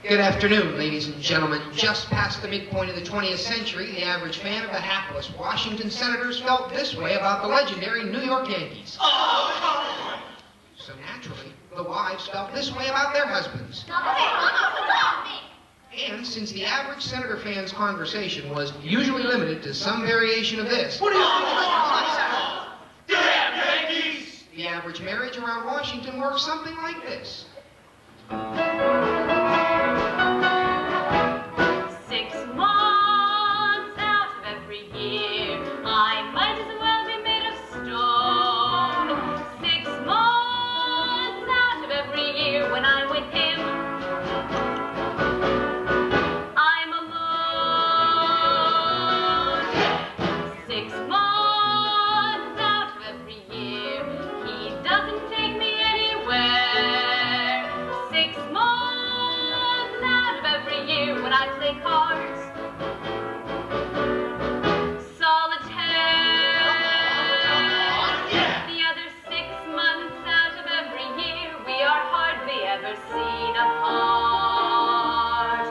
Good afternoon, ladies and gentlemen. Just past the midpoint of the 20th century, the average fan of the hapless Washington Senators felt this way about the legendary New York Yankees. So naturally, the wives felt this way about their husbands. And since the average Senator fan's conversation was usually limited to some variation of this, What do you think? Damn Yankees! The average marriage around Washington works something like this. 6 months out of every year, I might as well be made of stone. 6 months out of every year, when I'm with him, I'm alone. 6 months out of every year, he doesn't take me anywhere. 6 months out of every year, when I play cards, solitaire. The other 6 months out of every year, we are hardly ever seen apart.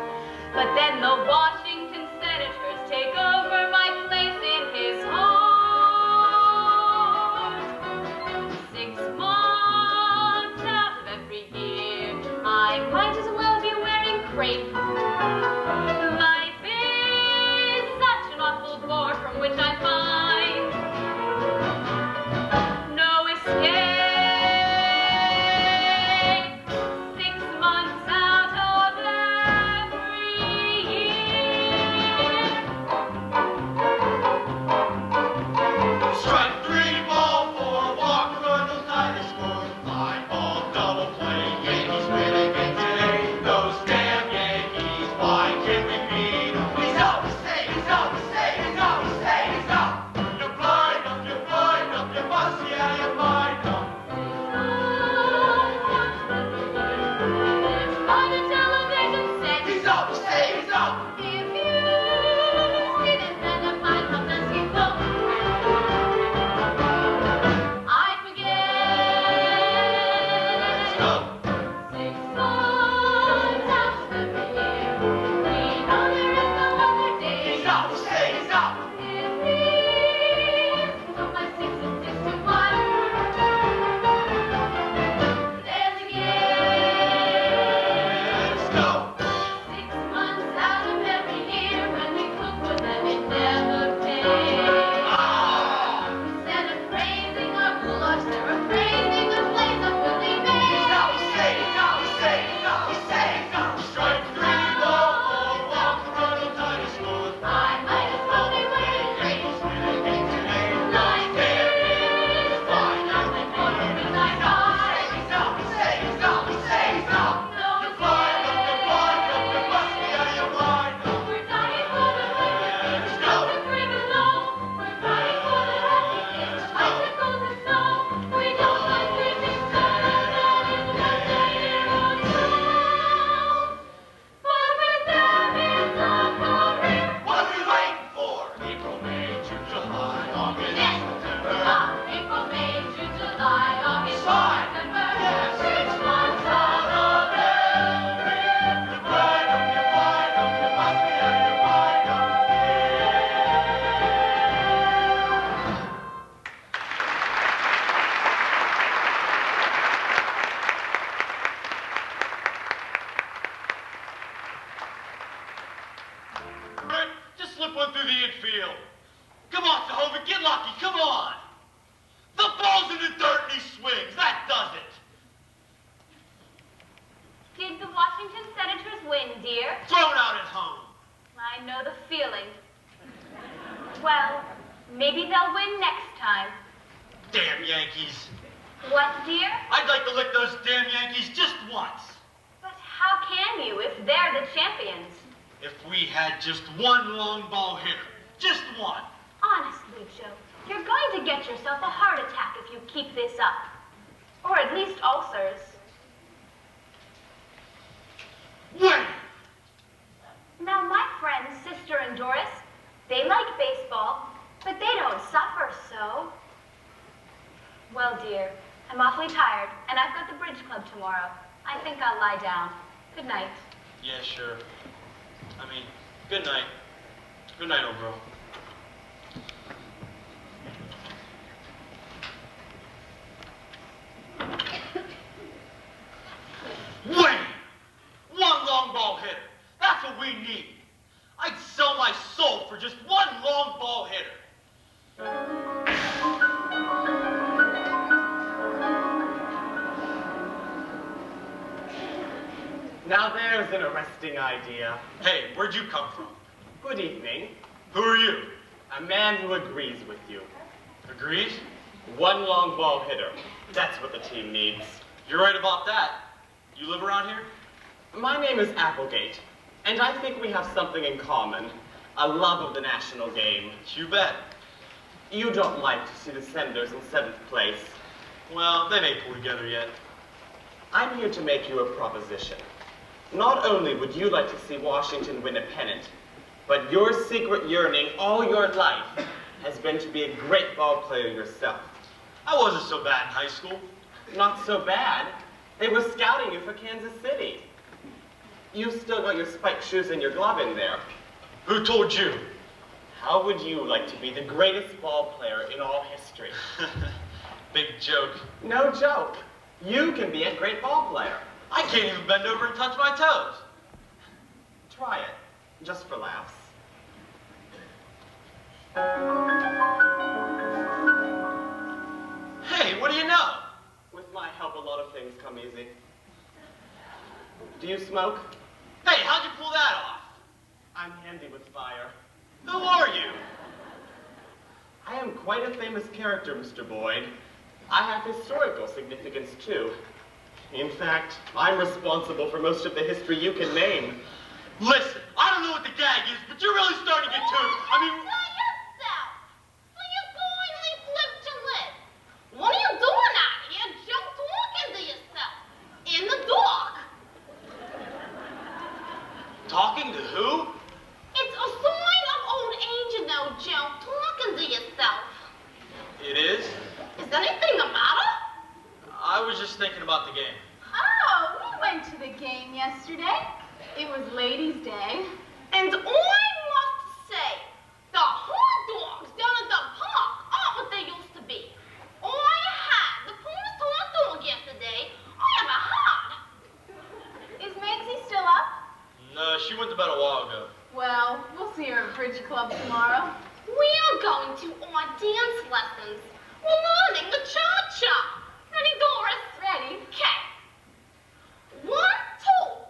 But then the Washington Senators take over my place in his heart. 6 months out of every year, I might as well be wearing crepe. Life is such an awful bore from which I find no escape. 6 months out of every year. Strike 3, ball 4, walk, run, no tie to score. 5 ball, double play, Yankees win again today. Those damn Yankees, why can't we beat them? He's up, he's up, he's up, he's up. You're blind, you must be out of your mind. On the television set, He's up, he's up. if you see this and a fine how does he look? I forget. Go. 6 months out of every year, we know there is no other day. He's up, he's up. It means so my 6 is 6 to 1. There's a game. Let's go. 6 months out of every year, when we cook with them, it never pays. Instead of praising our gulash, they're appraising the plays of Willie Mays. Strike 3, ball 4, walk, run, no tie to score. I might as well be wearing Yankees win again today. Life Damn is Yankees, why can't we beat 'em? I find He's up. You're blind, you must be out of your mind. we're dying for the Let's happiness go. of the bring along. We're dying for the happiness of bicycles and snow. We don't like sleeping stars, that is what they hear on snow. But with them it's a career. What are we waiting for? April, May, June, July, August, Yes. September. April, May, June, July, August, Fine. September. Yes. 6 months out of every year. You're blind, you must be out of your mind. Right, just slip one through the infield. Come on, Jehovah, get lucky, come on. The ball's in the dirt and he swings, that does it. Did the Washington Senators win, dear? Throw it out at home. I know the feeling. Well, maybe they'll win next time. Damn Yankees. What, dear? I'd like to lick those damn Yankees just once. But how can you if they're the champions? If we had just one long ball hitter. Just one. Honestly, Joe, you're going to get yourself a heart attack if you keep this up. Or at least ulcers. Wait! Now, my friends, Sister and Doris, they like baseball, but they don't suffer so. Well, dear, I'm awfully tired, and I've got the bridge club tomorrow. I think I'll lie down. Good night. Yeah, sure. I mean, good night. Good night, old girl. Wait! One long ball hitter. That's what we need. I'd sell my soul for just one long ball hitter. Now there's an arresting idea. Hey, where'd you come from? Good evening. Who are you? A man who agrees with you. Agrees? One long ball hitter. That's what the team needs. You're right about that. You live around here? My name is Applegate, and I think we have something in common. A love of the national game. You bet. You don't like to see the Senators in 7th place. Well, they may pull together yet. I'm here to make you a proposition. Not only would you like to see Washington win a pennant, but your secret yearning all your life has been to be a great ball player yourself. I wasn't so bad in high school. Not so bad. They were scouting you for Kansas City. You've still got your spiked shoes and your glove in there. Who told you? How would you like to be the greatest ball player in all history? Big joke. No joke. You can be a great ball player. I can't even bend over and touch my toes. Try it, just for laughs. Hey, what do you know? With my help, a lot of things come easy. Do you smoke? Hey, how'd you pull that off? I'm handy with fire. Who are you? I am quite a famous character, Mr. Boyd. I have historical significance, too. In fact, I'm responsible for most of the history you can name. Listen, I don't know what the gag is, but you're really starting to get too... I mean... yourself! Will you finally flip to lid? What are you doing out here? Just talking to yourself. In the dark. Talking to who? It's a sign of old age, you know, Joe. Talking to yourself. It is? Is anything the matter? I was just thinking about the game. Oh, we went to the game yesterday. It was Ladies' Day. And I must say, the hot dogs down at the park aren't what they used to be. I had the first hot dog yesterday I ever had. Is Megsie still up? No, she went to bed a while ago. Well, we'll see her at Bridge Club tomorrow. We are going to our dance lessons. We're learning the cha-cha. Ready, Doris? Ready? Okay. 1, 2,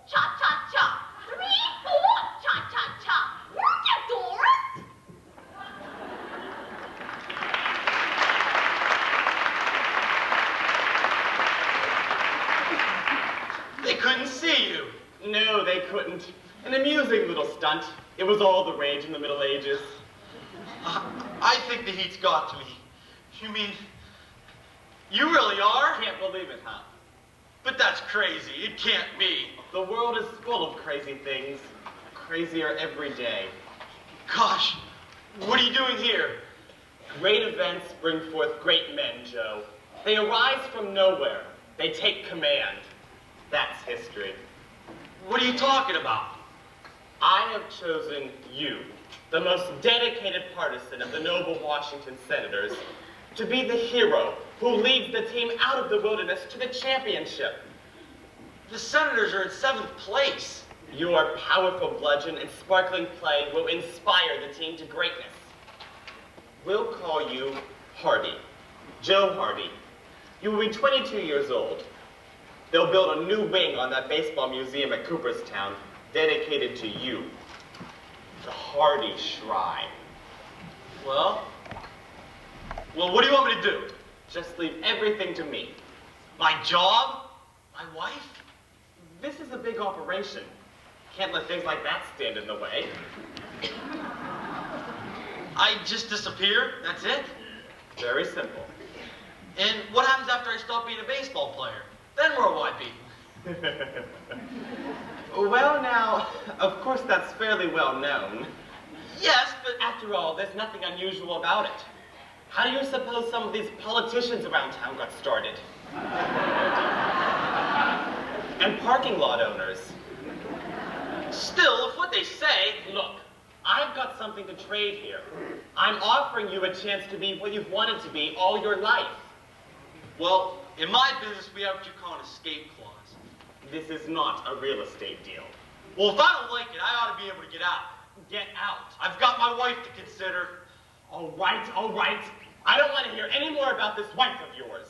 cha-cha-cha. 3, 4, cha-cha-cha. Work it, Doris. They couldn't see you. No, they couldn't. An amusing little stunt. It was all the rage in the Middle Ages. I think the heat's got to me. You mean... You really are? Can't believe it, huh? But that's crazy. It can't be. The world is full of crazy things. Crazier every day. Gosh, what are you doing here? Great events bring forth great men, Joe. They arise from nowhere. They take command. That's history. What are you talking about? I have chosen you, the most dedicated partisan of the noble Washington Senators, to be the hero who leads the team out of the wilderness to the championship. The Senators are in 7th place. Your powerful bludgeon and sparkling play will inspire the team to greatness. We'll call you Hardy, Joe Hardy. You will be 22 years old. They'll build a new wing on that baseball museum at Cooperstown, dedicated to you, the Hardy Shrine. Well, what do you want me to do? Just leave everything to me. My job? My wife? This is a big operation. Can't let things like that stand in the way. I just disappear? That's it? Very simple. And what happens after I stop being a baseball player? Then where will I be? Well, now, of course that's fairly well known. Yes, but After all, there's nothing unusual about it. How do you suppose some of these politicians around town got started? And parking lot owners. Still, if what they say... Look, I've got something to trade here. I'm offering you a chance to be what you've wanted to be all your life. Well, in my business, we have what you call an escape clause. This is not a real estate deal. Well, if I don't like it, I ought to be able to get out. Get out. I've got my wife to consider. All right, all right. I don't want to hear any more about this wife of yours.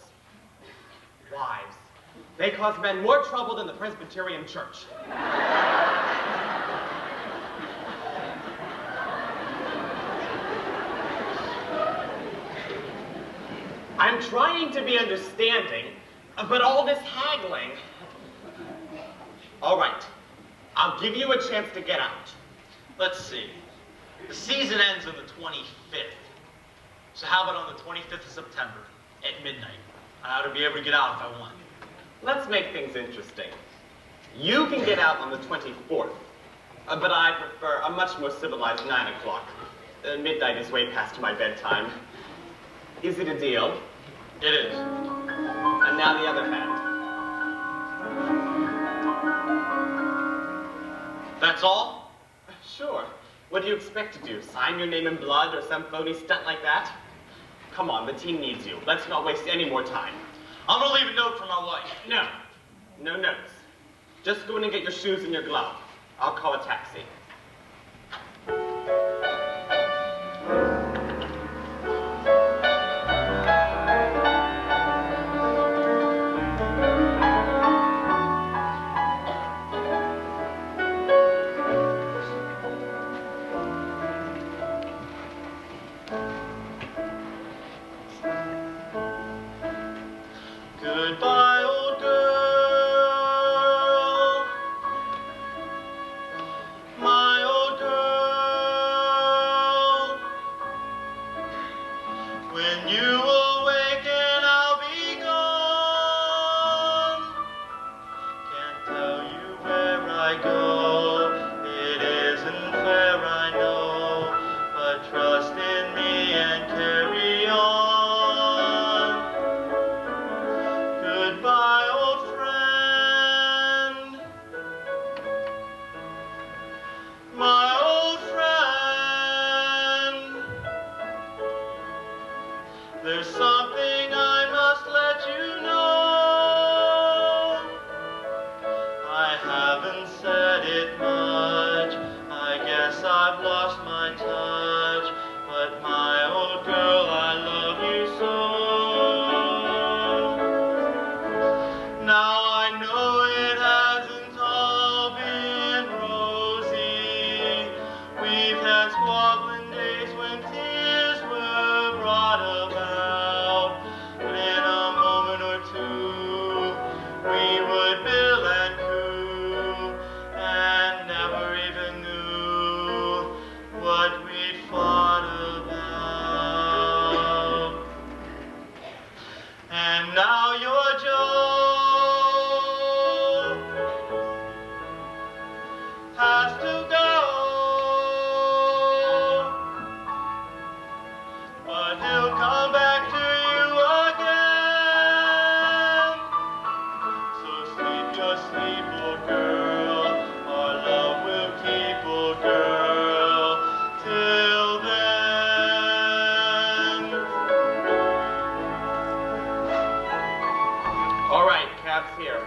Wives. They cause men more trouble than the Presbyterian Church. I'm trying to be understanding, but all this haggling... All right, I'll give you a chance to get out. Let's see. The season ends on the 25th. So how about on the 25th of September at midnight? I ought to be able to get out if I want. Let's make things interesting. You can get out on the 24th, but I prefer a much more civilized 9 o'clock. Midnight is way past my bedtime. Is it a deal? It is. And now the other hand. That's all? Sure. What do you expect to do? Sign your name in blood or some phony stunt like that? Come on, the team needs you. Let's not waste any more time. I'm gonna leave a note for my wife. No. No notes. Just go in and get your shoes and your glove. I'll call a taxi. Goodbye, old girl. My old girl. When you awaken, I'll be gone. Can't tell you where I go. It isn't fair, I know. But trust in me and carry on. Goodbye, old friend. My old friend. There's something I must let you know. I haven't said it much. I guess I've lost my touch. But my old girl, I love you so. Now I know it hasn't all been rosy. We've had squabbling days when tears were brought about. But in a moment or two, we would bill and coo, and never even knew what we'd fought about. And now you're Joe has to go, but he'll come back to you again. So sleep your sleep, old girl. Our love will keep, old girl, till then. All right, cab's here.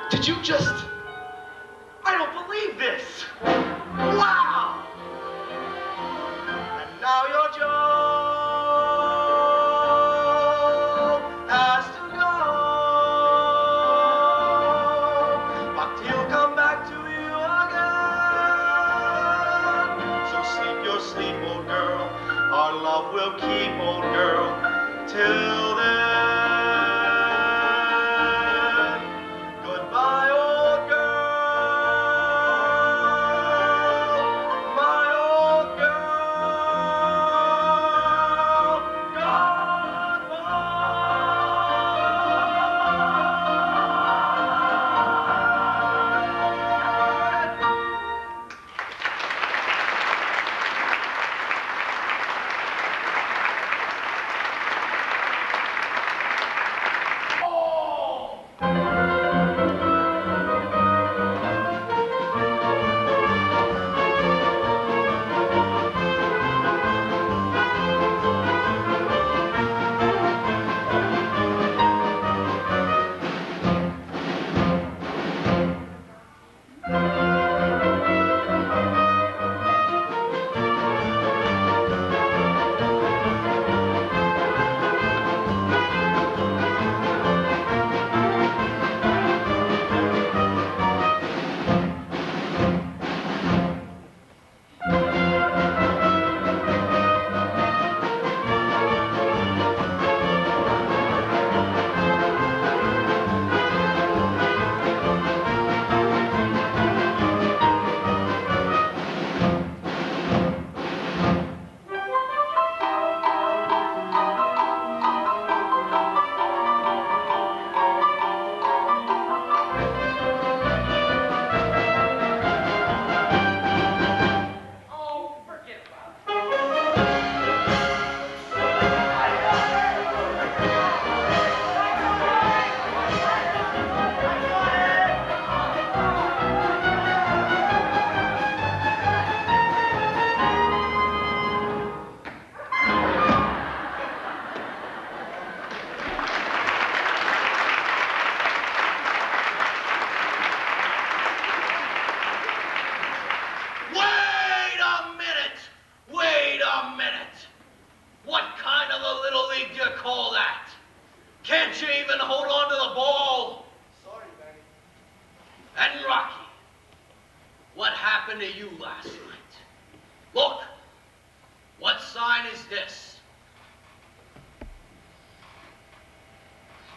Did you just... I don't believe this! Wow! And now your Joe has to go, but he'll come back to you again. So sleep your sleep, old girl. Our love will keep, old girl, till then. Goodbye, old girl. Can't you even hold on to the ball? Sorry, Benny. And Rocky, what happened to you last night? Look, what sign is this?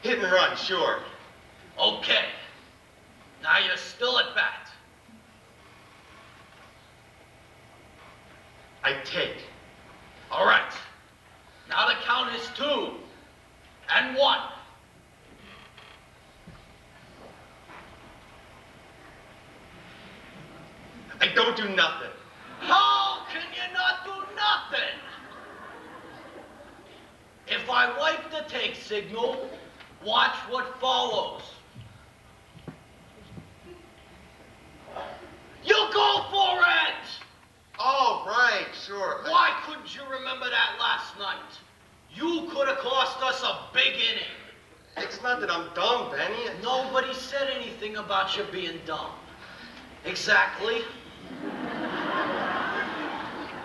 Hit and run, sure. Okay, now you're still at bat. I take. All right, now the count is 2 and 1. I don't do nothing. How can you not do nothing? If I wipe the take signal, watch what follows. You go for it! Oh, right, sure. Why couldn't you remember that last night? You could have cost us a big inning. It's not that I'm dumb, Benny. Nobody said anything about you being dumb. Exactly.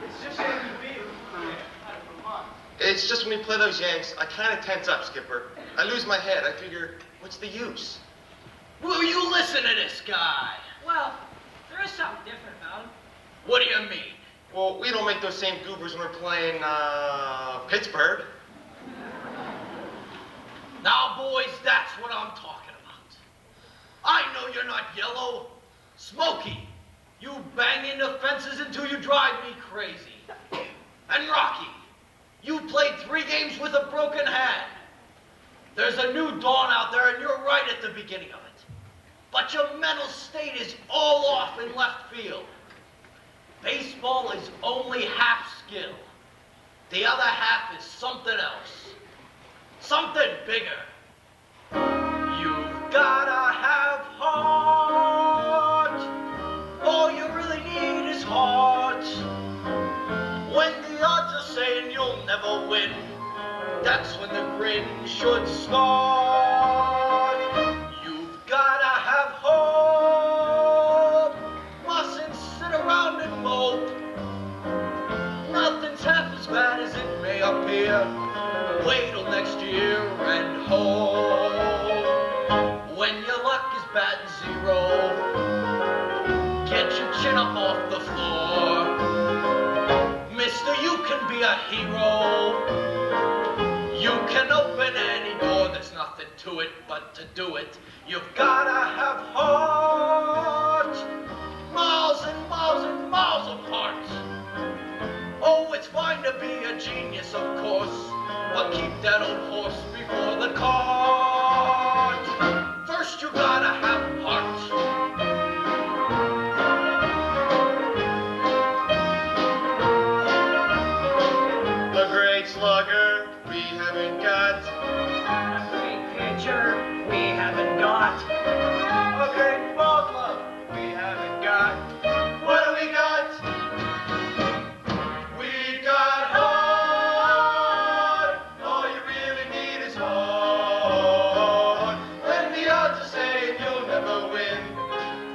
It's just Yankee Beat. Come on. It's just when we play those Yanks, I kind of tense up, Skipper. I lose my head. I figure, what's the use? Will you listen to this guy? Well, there is something different about him. What do you mean? Well, we don't make those same goobers when we're playing, Pittsburgh. Now, boys, that's what I'm talking about. I know you're not yellow. Smokey, you bang into fences until you drive me crazy. And Rocky, you played 3 games with a broken hand. There's a new dawn out there, and you're right at the beginning of it. But your mental state is all off in left field. Baseball is only half skill. The other half is something else. Something bigger. You've gotta have heart. All you really need is heart. When the odds are saying you'll never win, that's when the grin should start. You've gotta have hope. Mustn't sit around and mope. Nothing's half as bad as it may appear. Wait till next year and hope. When your luck is batting 0, get your chin up off the floor. Mister, you can be a hero. You can open any door, there's nothing to it but to do it. You've gotta have heart. Miles and miles and miles apart. Oh, it's fine to be a genius, of course, but keep that old horse before the cart. First you gotta have heart. A great slugger we haven't got. A great pitcher we haven't got. A great ball club we haven't got. What do we got? We've got heart. All you really need is heart. When the odds are saying you'll never win,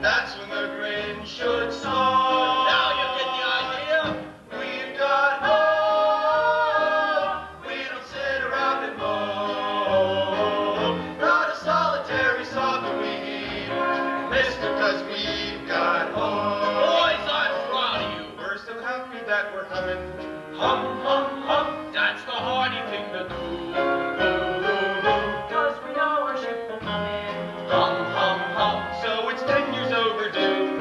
that's when the grin should start. Now you get the idea. We've got heart. We don't sit around and moan. Not a solitary soccer we heave, mister, 'cause we've got heart. Boys, I'm proud of you. We're so happy that we're humming. Hum, hum, hum. That's the hardy thing to do. Cause we know our ship will come in. Hum, hum, hum. So it's 10 years overdue.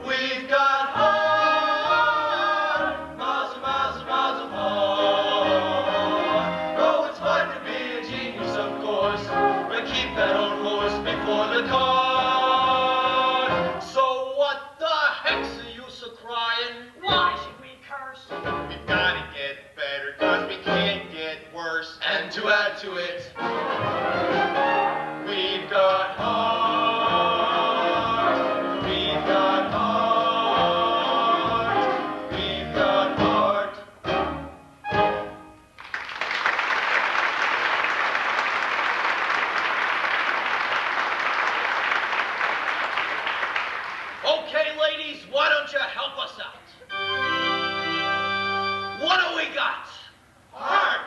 We've got heart. Miles and miles and miles of heart. Oh, it's fun to be a genius, of course, but keep that old horse before the cart. So what the heck's the use of crying? Why should we curse? We've gotta get better, 'cause we can't get worse. And to add to it, We've got heart. We've got heart. We've got heart. okay, ladies, why don't you help us out? What do we got? Heart.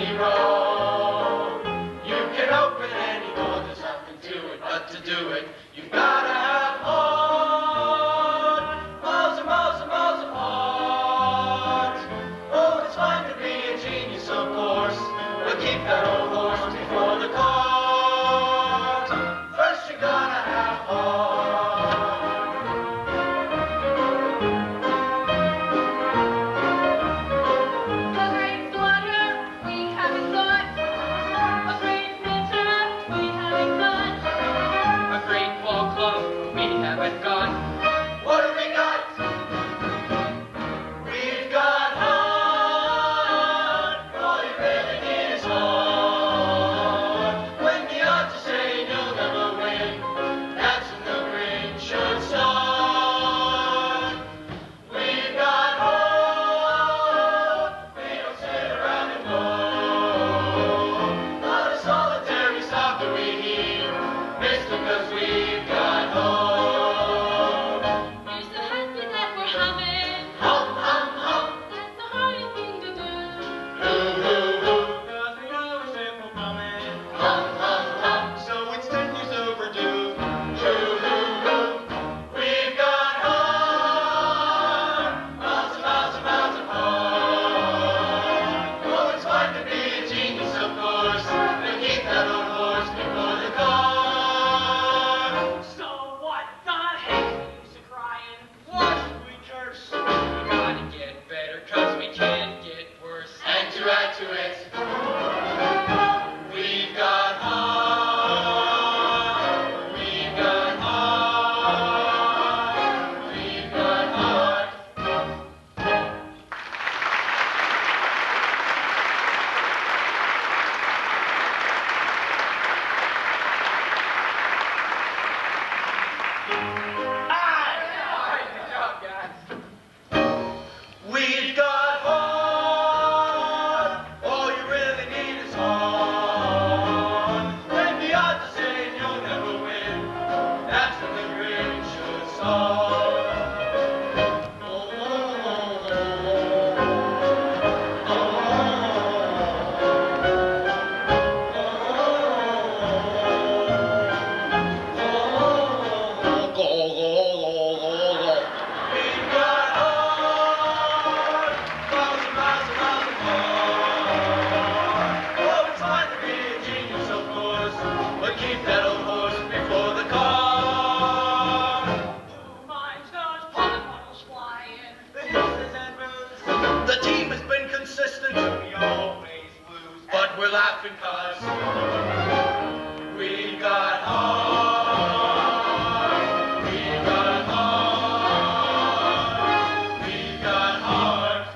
any road. You can open any door, there's nothing to it but to do it. You've gotta have heart. Miles and miles and miles of heart. Oh, it's fine to be a genius, of course, but keep that old horse before the cart. First you gotta have heart. A great slugger, we haven't got. A great pitcher, we haven't got. A great ball club we haven't got. What do we got? We've got heart. All you really need is heart. When the odds are saying you'll never win, that's when the grin should start. We've got heart. We don't sit around and moan. Not a solitary sob do we hear, missed because we've got heart. We're so happy that we're humming. Hum, hum, hum. That's the hardest thing to do. Hoo, hoo, hoo. Cause we know it's simple coming. Hum, hum, hum. So it's 10 years overdue. Hoo, hoo, hoo. We've got heart. Miles and miles and miles of heart. Oh, it's fine to be a genius, of course, but keep that old horse before the cart. So what the heck are you crying? What? We curse. We gotta get better, cause we can't get worse. And to add to it, we've got heart. We've got heart. We've got heart. Good job, guys. We've got heart. All you really need is heart. When the odds are saying you'll never win, that's when the grin should start. Oh, oh, We've got heart, miles and miles and miles of heart. Oh, it's fine to be a genius, of course, but keep that old horse before the cart. Mine's those pop bottles flying. The hisses and boos. The team has been consistent, We always lose. but we're laughing 'cause we got heart. We got heart. We got heart.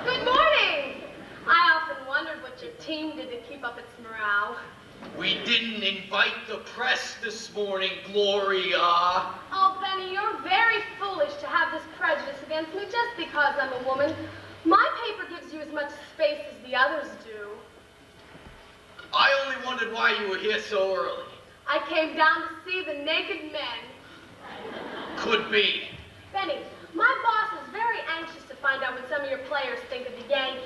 Good morning. I often wondered what your team did to keep up its morale. We didn't invite the press this morning, Gloria. Oh, Benny, you're very foolish to have this prejudice against me just because I'm a woman. My paper gives you as much space as the others do. I only wondered why you were here so early. I came down to see the naked men. Could be. Benny, my boss is very anxious to find out what some of your players think of the Yankees.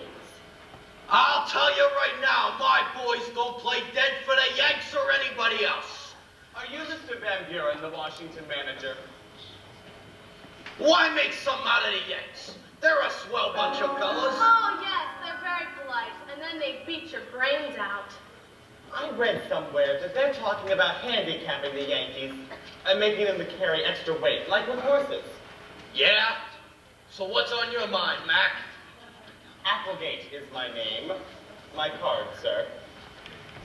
I'll tell you right now, my boys don't play dead for the Yanks or anybody else. Are you Mr. Van Buren, the Washington manager? Why make something out of the Yanks? They're a swell bunch of fellas. Oh, yes, they're very polite, and then they beat your brains out. I read somewhere that they're talking about handicapping the Yankees and making them to carry extra weight, like with horses. Yeah? So what's on your mind, Mac? Applegate is my name. My card, sir.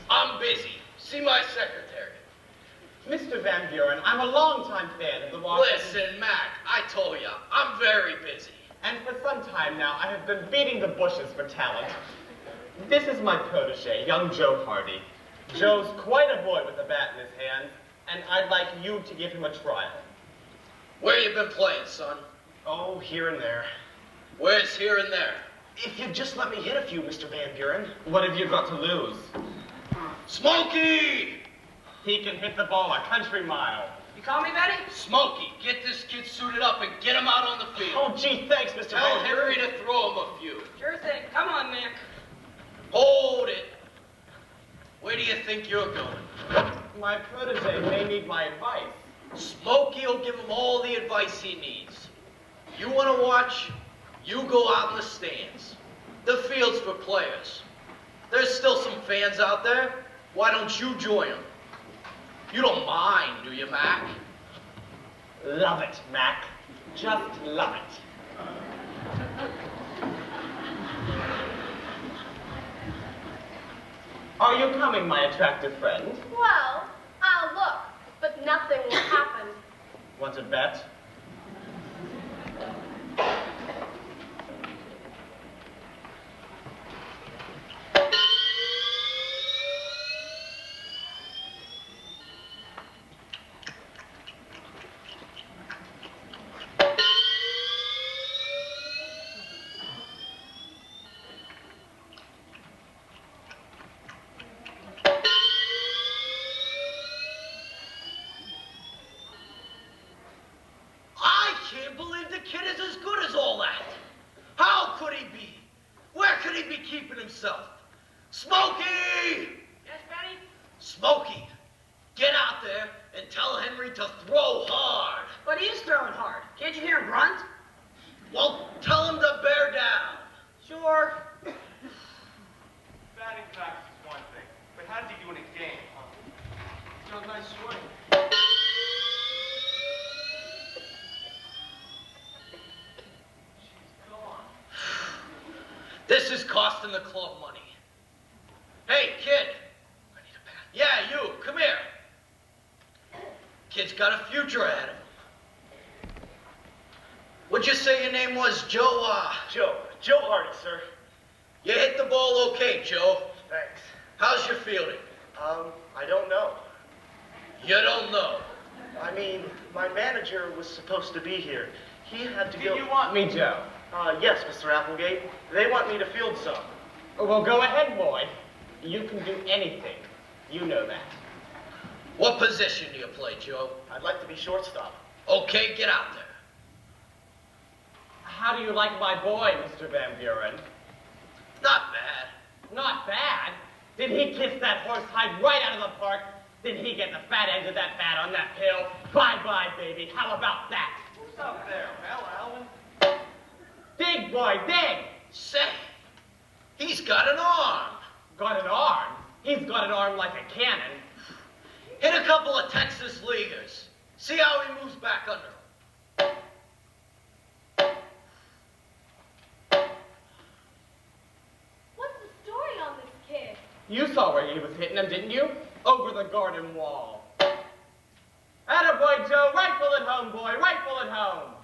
I'm busy. See my secretary. Mr. Van Buren, I'm a longtime fan of the Washington. Listen, Mac, I told you, I'm very busy. And for some time now, I have been beating the bushes for talent. This is my protege, young Joe Hardy. Joe's quite a boy with a bat in his hands, and I'd like you to give him a trial. Where you been playing, son? Oh, here and there. Where's here and there? If you'd just let me hit a few, Mr. Van Buren. What have you got to lose? Smokey! He can hit the ball a country mile. You call me Betty? Smokey, get this kid suited up and get him out on the field. Oh, gee, thanks, Mr. Tell Van Henry Buren. to throw him a few. Sure thing. Come on, Mac. Hold it. Where do you think you're going? My protege may need my advice. Smokey will give him all the advice he needs. You want to watch? You go out in the stands. The field's for players. There's still some fans out there. Why don't you join them? You don't mind, do you, Mac? Love it, Mac. Just love it. Are you coming, my attractive friend? Well, I'll look, but nothing will happen. Want to bet? I can't believe the kid is as good as all that. How could he be? Where could he be keeping himself? Smokey! Yes, Betty? Smokey, get out there and tell Henry to throw hard. But he's throwing hard. Can't you hear him grunt? Well, tell him to bear down. Sure. Batting practice is one thing, but how does he do in a game, huh? He's got a nice swing. She's gone. This is costing the club money. Hey, kid. I need a bat. Yeah, you. Come here. Kid's got a future ahead of him. What'd you say your name was, Joe? Joe Hardy, sir. You hit the ball okay, Joe. Thanks. How's your fielding? I don't know. You don't know. I mean, my manager was supposed to be here. He had to Do go. you want me, Joe? Yes, Mr. Applegate. They want me to field some. Well, go ahead, boy. You can do anything. You know that. What position do you play, Joe? I'd like to be shortstop. Okay, get out there. How do you like my boy, Mr. Van Buren? Not bad. Not bad. Did he kiss that horsehide right out of the park? Did he get the fat end of that bat on that hill? Bye-bye, baby. How about that? Who's up there? Mel Allen? Dig, boy, dig. Say, he's got an arm. Got an arm? He's got an arm like a cannon. Hit a couple of Texas leaguers. See how he moves back under him. What's the story on this kid? You saw where he was hitting him, didn't you? Over the garden wall. Attaboy, Joe. Rifle at home, boy. Rifle at home.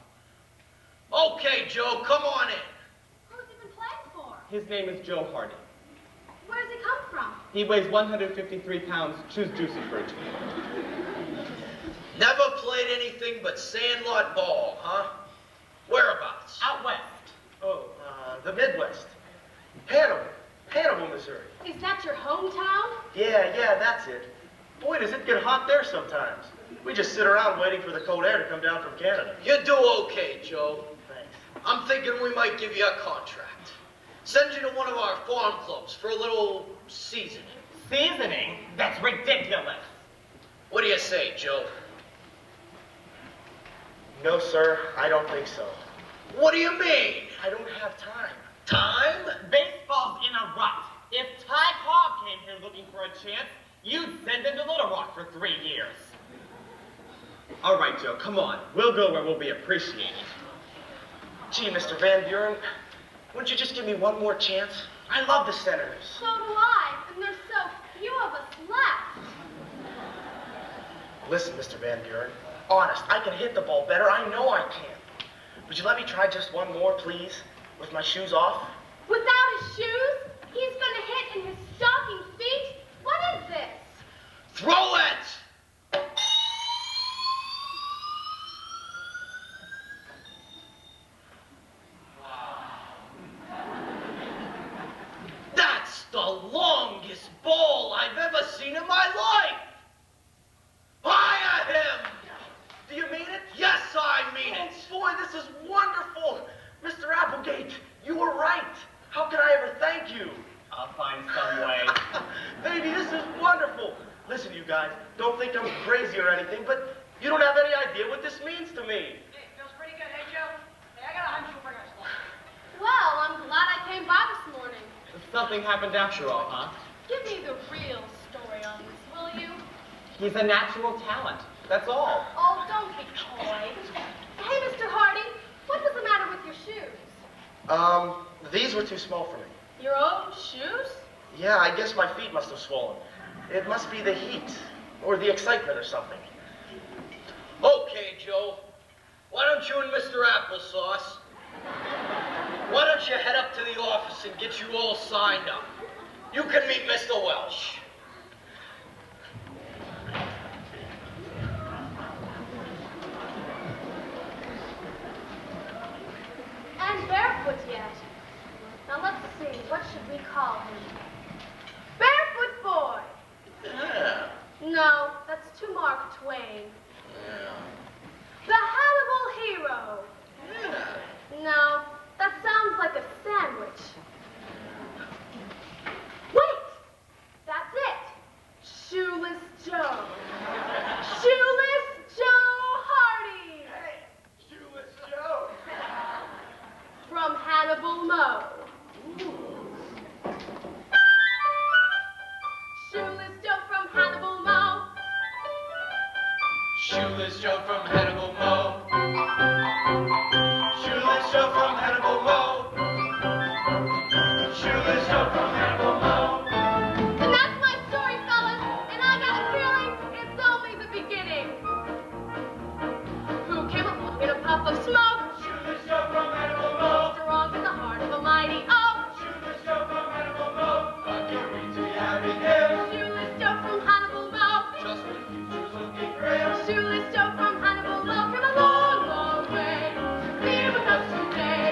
Okay, Joe, come on in. Who's he been playing for? His name is Joe Hardy. Where's he come from? He weighs 153 pounds. Choose juicy fruit. Never played anything but sandlot ball, huh? Whereabouts? Out west. Oh, the Midwest. Hannibal, Missouri. Is that your hometown? Yeah, that's it. Boy, does it get hot there sometimes. We just sit around waiting for the cold air to come down from Canada. You do okay, Joe. Thanks. I'm thinking we might give you a contract. Send you to one of our farm clubs for a little seasoning. Seasoning? That's ridiculous. What do you say, Joe? No, sir, I don't think so. What do you mean? I don't have time. Time? Baseball's in a rut. If Ty Cobb came here looking for a chance, you'd send him to Little Rock for 3 years. All right, Joe, come on. We'll go where we'll be appreciated. Gee, Mr. Van Buren, wouldn't you just give me one more chance? I love the Senators. So do I, and there's so few of us left. Listen, Mr. Van Buren. Honest, I can hit the ball better. I know I can. Would you let me try just one more, please? With my shoes off? Without his shoes? He's gonna hit in his stocking feet? What is this? Throw it! That's the longest ball I've ever seen in my life! Fire him! Do you mean it? Yes, I mean it! Oh, boy, this is wonderful! Mr. Applegate, you were right. How can I ever thank you? I'll find some way. Baby, this is wonderful. Listen, you guys, don't think I'm crazy or anything, but you don't have any idea what this means to me. Hey, feels pretty good, hey, Joe? Hey, I got a hunch you'll bring us luck. Well, I'm glad I came by this morning. Something happened after all, huh? Give me the real story on this, will you? He's a natural talent. That's all. Oh, don't be coy. Hey, Mr. Hardy, what was the matter with your shoes? These were too small for me. Your own shoes? Yeah, I guess my feet must have swollen. It must be the heat, or the excitement or something. Okay, Joe. Why don't you and Mr. Applesauce, why don't you head up to the office and get you all signed up? You can meet Mr. Welsh. And barefoot yet. Now let's see, what should we call him? Barefoot Boy! Yeah. No, that's too Mark Twain. The Hannibal Hero! Yeah. No, that sounds like a sandwich. Wait! That's it! Shoeless Joe. Shoeless Joe Hardy! Shoeless Joe. From Hannibal Moe. Shoeless Joe from Hannibal Moe. Shoeless Joe from Hannibal Moe. Shoeless Joe from Hannibal Moe. Shoeless Joe from Hannibal Moe. And that's my story, fellas. And I got a feeling it's only the beginning. Who came up in a puff of smoke? Shoeless Joe from Hannibal Moe. Strong in the heart of a mighty oak. Shoeless Joe from Hannibal Moe. I can't wait to be having him. Shoeless Joe from Hannibal Moe. Just when future's looking grim. Shoeless Joe from Hannibal Moe came a long, long way. Be with us today.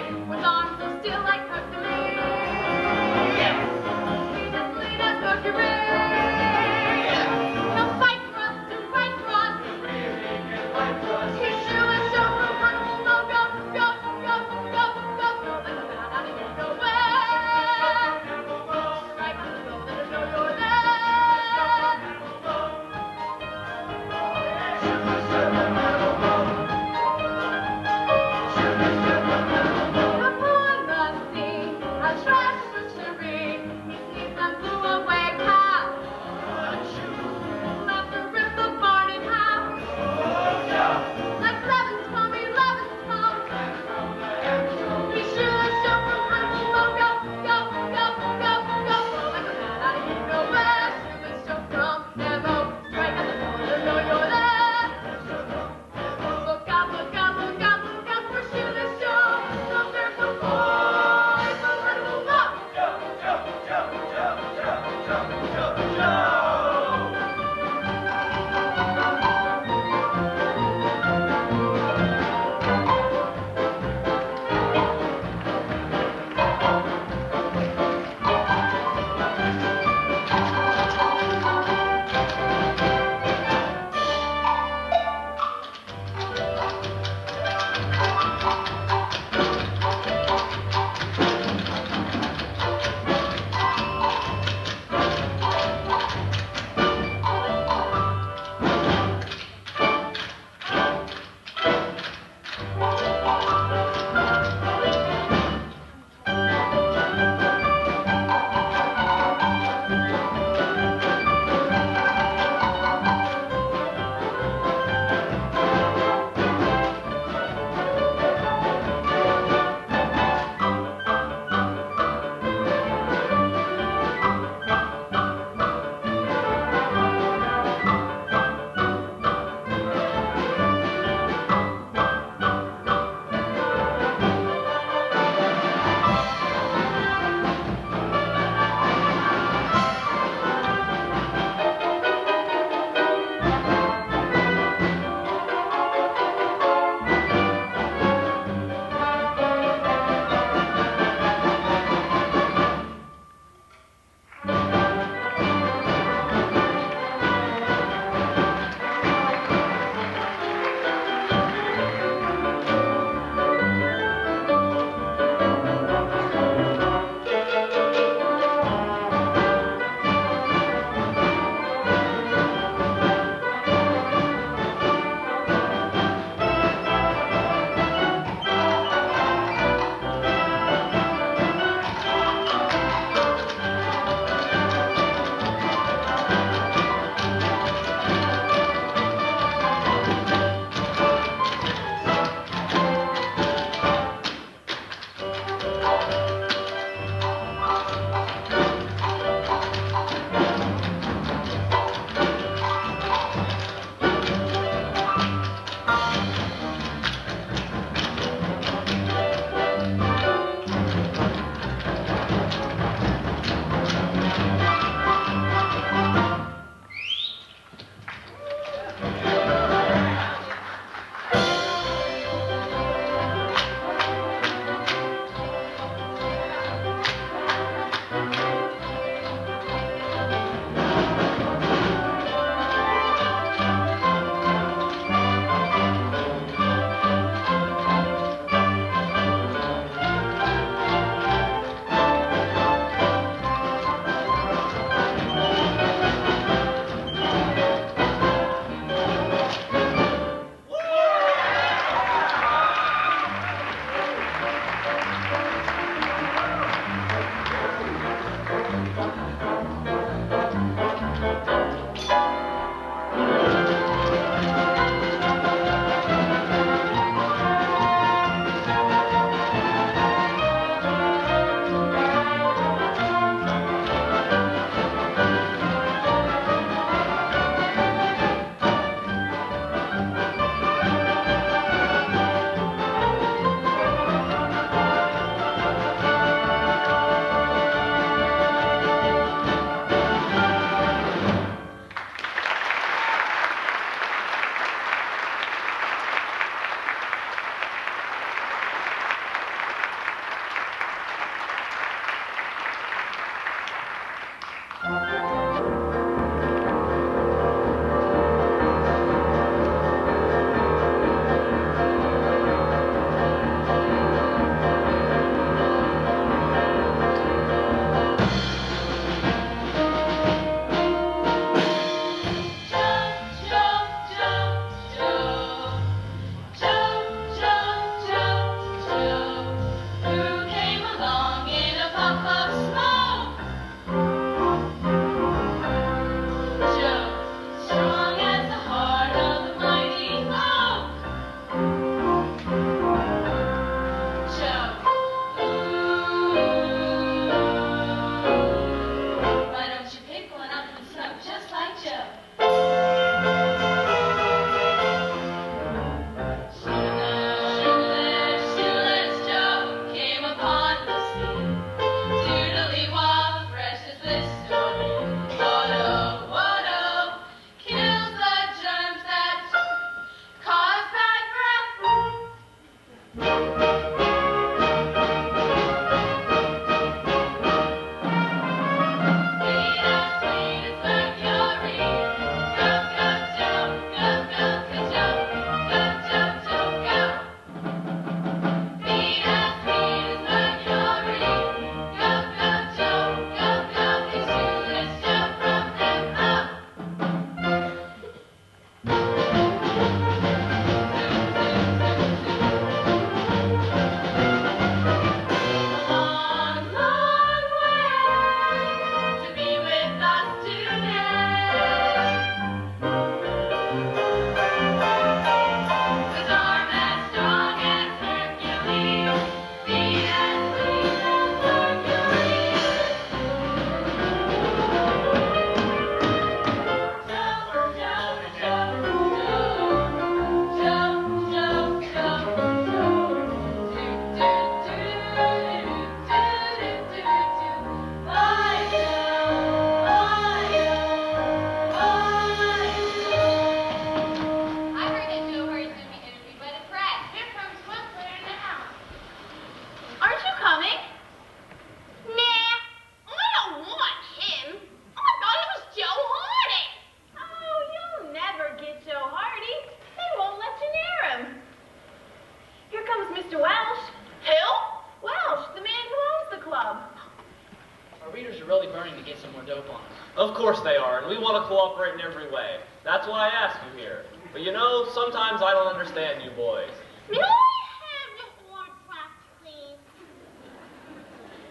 starting to get some more dope on us. Of course they are, and we want to cooperate in every way. That's why I asked you here. But you know, sometimes I don't understand you boys. May I have the autograph, please?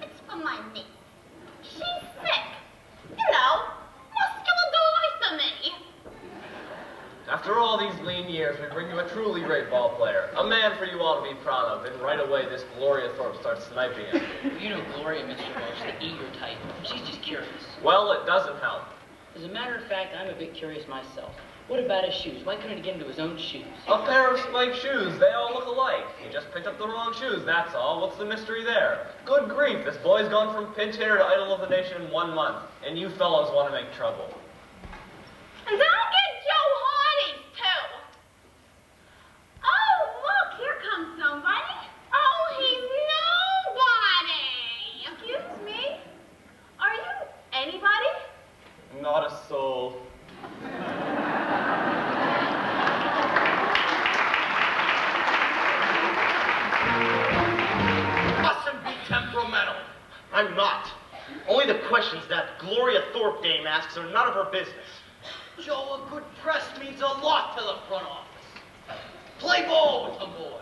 It's for my niece. She's sick. You know, muscular dystrophy. After all these lean years, we bring you a truly great ball player. A man for you all to be proud of, and right away this Gloria Thorpe starts sniping at you. You know Gloria, Mr. Welch, the eager type. She's just curious. Well, it doesn't help. As a matter of fact, I'm a bit curious myself. What about his shoes? Why couldn't he get into his own shoes? A pair of spiked shoes, they all look alike. You just picked up the wrong shoes, that's all. What's the mystery there? Good grief, this boy's gone from pinch hitter to idol of the nation in 1 month, and you fellows want to make trouble. And don't get Joe Hardy's, too. Oh, look, here comes somebody. Oh, he's nobody. Excuse me? Are you anybody? Not a soul. Mustn't be temperamental. I'm not. Only the questions that Gloria Thorpe dame asks are none of her business. Joe, a good press means a lot to the front office. Play ball with the boy.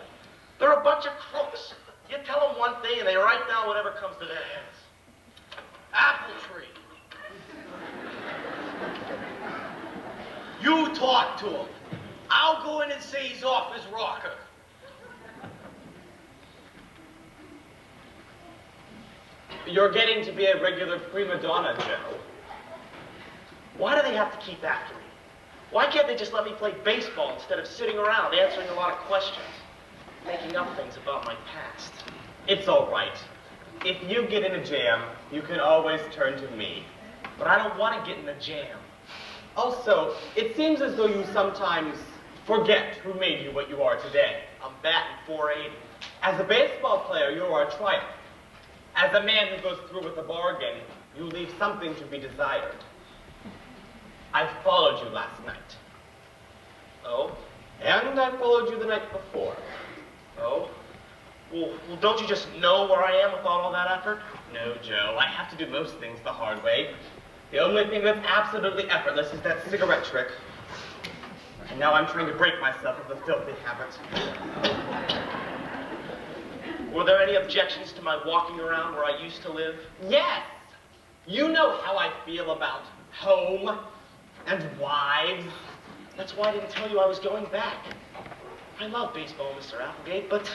They're a bunch of crooks. You tell them one thing and they write down whatever comes to their heads. Apple tree. You talk to him. I'll go in and say he's off his rocker. You're getting to be a regular prima donna, Joe. Why do they have to keep after me? Why can't they just let me play baseball instead of sitting around answering a lot of questions, making up things about my past? It's all right. If you get in a jam, you can always turn to me. But I don't want to get in a jam. Also, it seems as though you sometimes forget who made you what you are today. I'm batting .480. As a baseball player, you are a triumph. As a man who goes through with a bargain, you leave something to be desired. I followed you last night. Oh? And I followed you the night before. Oh? Well, don't you just know where I am without all that effort? No, Joe, I have to do most things the hard way. The only thing that's absolutely effortless is that cigarette trick. And now I'm trying to break myself of the filthy habit. Were there any objections to my walking around where I used to live? Yes! You know how I feel about home and wives. That's why I didn't tell you I was going back. I love baseball, Mr. Applegate, but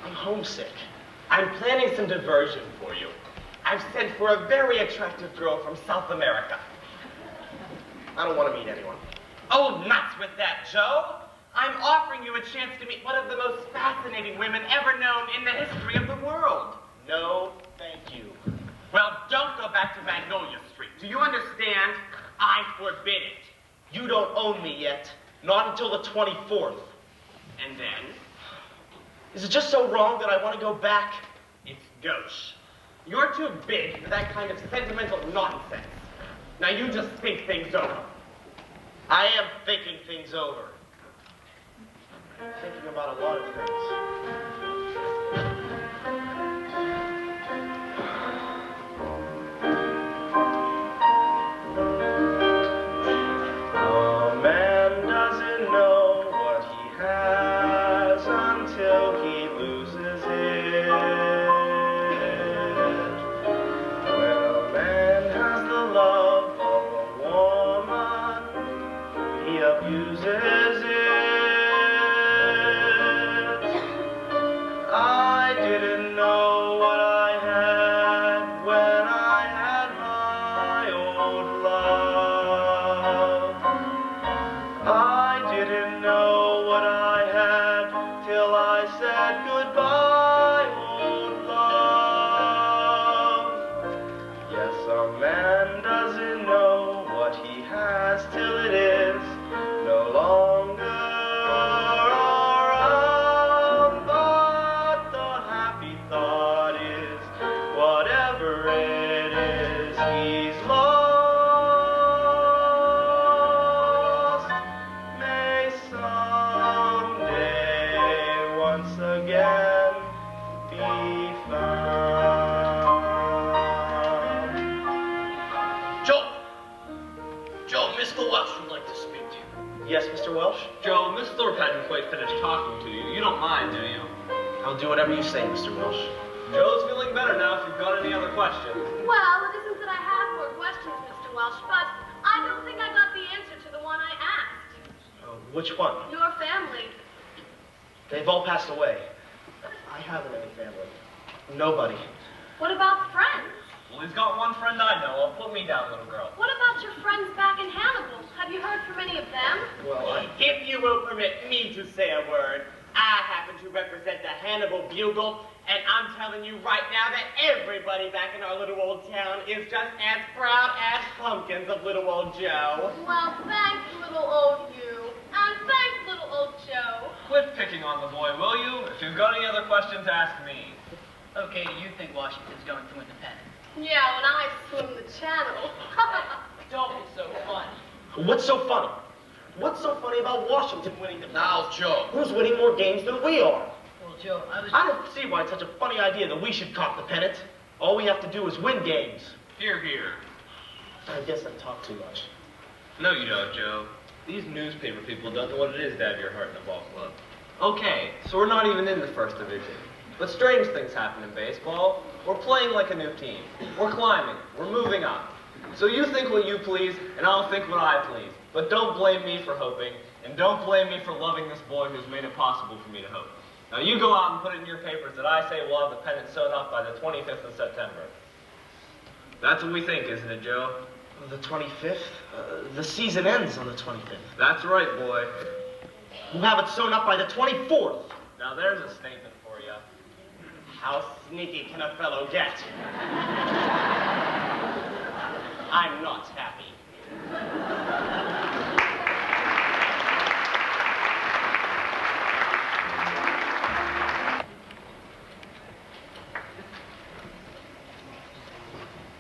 I'm homesick. I'm planning some diversion for you. I've sent for a very attractive girl from South America. I don't want to meet anyone. Oh, nuts with that, Joe! I'm offering you a chance to meet one of the most fascinating women ever known in the history of the world. No, thank you. Well, don't go back to Magnolia Street. Do you understand? I forbid it. You don't own me yet. Not until the 24th. And then, Is it just so wrong that I want to go back? it's gauche. You're too big for that kind of sentimental nonsense. Now you just think things over. I am thinking things over. Thinking about a lot of things. A man doesn't know what he has until he loses it. When a man has the love of a woman, he abuses it. Mr. Welsh? Joe, Miss Thorpe hadn't quite finished talking to you. You don't mind, do you? I'll do whatever you say, Mr. Welsh. Joe's feeling better now if you've got any other questions. Well, it isn't that I have more questions, Mr. Welsh, but I don't think I got the answer to the one I asked. Which one? Your family. They've all passed away. I haven't any family. Nobody. What about friends? Well, he's got one friend I know of. Put me down, little girl. What about your friends back in Hannibal? Have you heard from any of them? Well, If you will permit me to say a word, I happen to represent the Hannibal Bugle, and I'm telling you right now that everybody back in our little old town is just as proud as pumpkins of little old Joe. Well, thanks, little old you. And thanks, little old Joe. Quit picking on the boy, will you? If you've got any other questions, ask me. Okay, you think Washington's going to win the pennant? Yeah, when I swim the channel. Don't be so funny. what's so funny? What's so funny about Washington winning the Now, Joe. Who's winning more games than we are? Well, Joe, I was... I don't see why it's such a funny idea that we should cop the pennant. All we have to do is win games. Here, here. I guess I talk too much. No, you don't, Joe. These newspaper people don't know what it is to have your heart in a ball club. Okay, so we're not even in the first division. But strange things happen in baseball. We're playing like a new team. We're climbing. We're moving up. So you think what you please, and I'll think what I please. But don't blame me for hoping, and don't blame me for loving this boy who's made it possible for me to hope. Now you go out and put it in your papers that I say we'll have the pennant sewn up by the 25th of September. That's what we think, isn't it, Joe? The 25th? The season ends on the 25th. That's right, boy. We'll have it sewn up by the 24th. Now there's a statement for you. How sneaky can a fellow get? I'm not happy.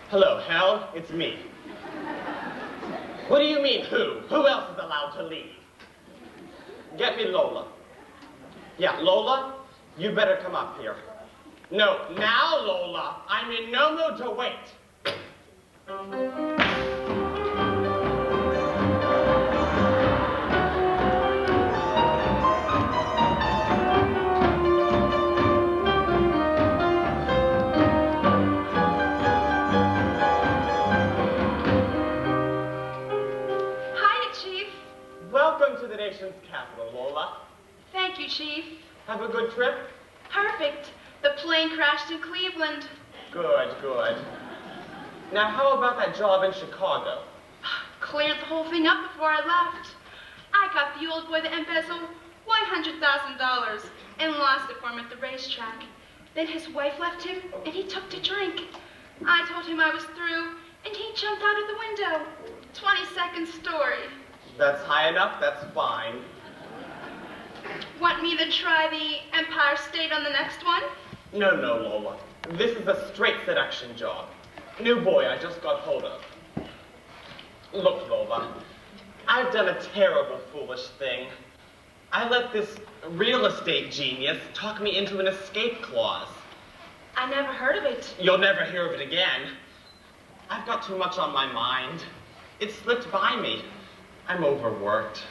Hello, Hal. It's me. What do you mean, who? Who else is allowed to leave? Get me Lola. Yeah, Lola, you better come up here. No, now, Lola, I'm in no mood to wait. Hiya, Chief. Welcome to the nation's capital, Lola. Thank you, Chief. Have a good trip? Perfect. The plane crashed in Cleveland. Good, good. Now, how about that job in Chicago? Cleared the whole thing up before I left. I got the old boy that embezzled $100,000 and lost it for him at the racetrack. Then his wife left him and he took to drink. I told him I was through and he jumped out of the window. 22nd story. That's high enough, that's fine. Want me to try the Empire State on the next one? No, no, Lola. This is a straight seduction job. New boy I just got hold of. Look, Lola, I've done a terrible, foolish thing. I let this real estate genius talk me into an escape clause. I never heard of it. You'll never hear of it again. I've got too much on my mind. It slipped by me. I'm overworked.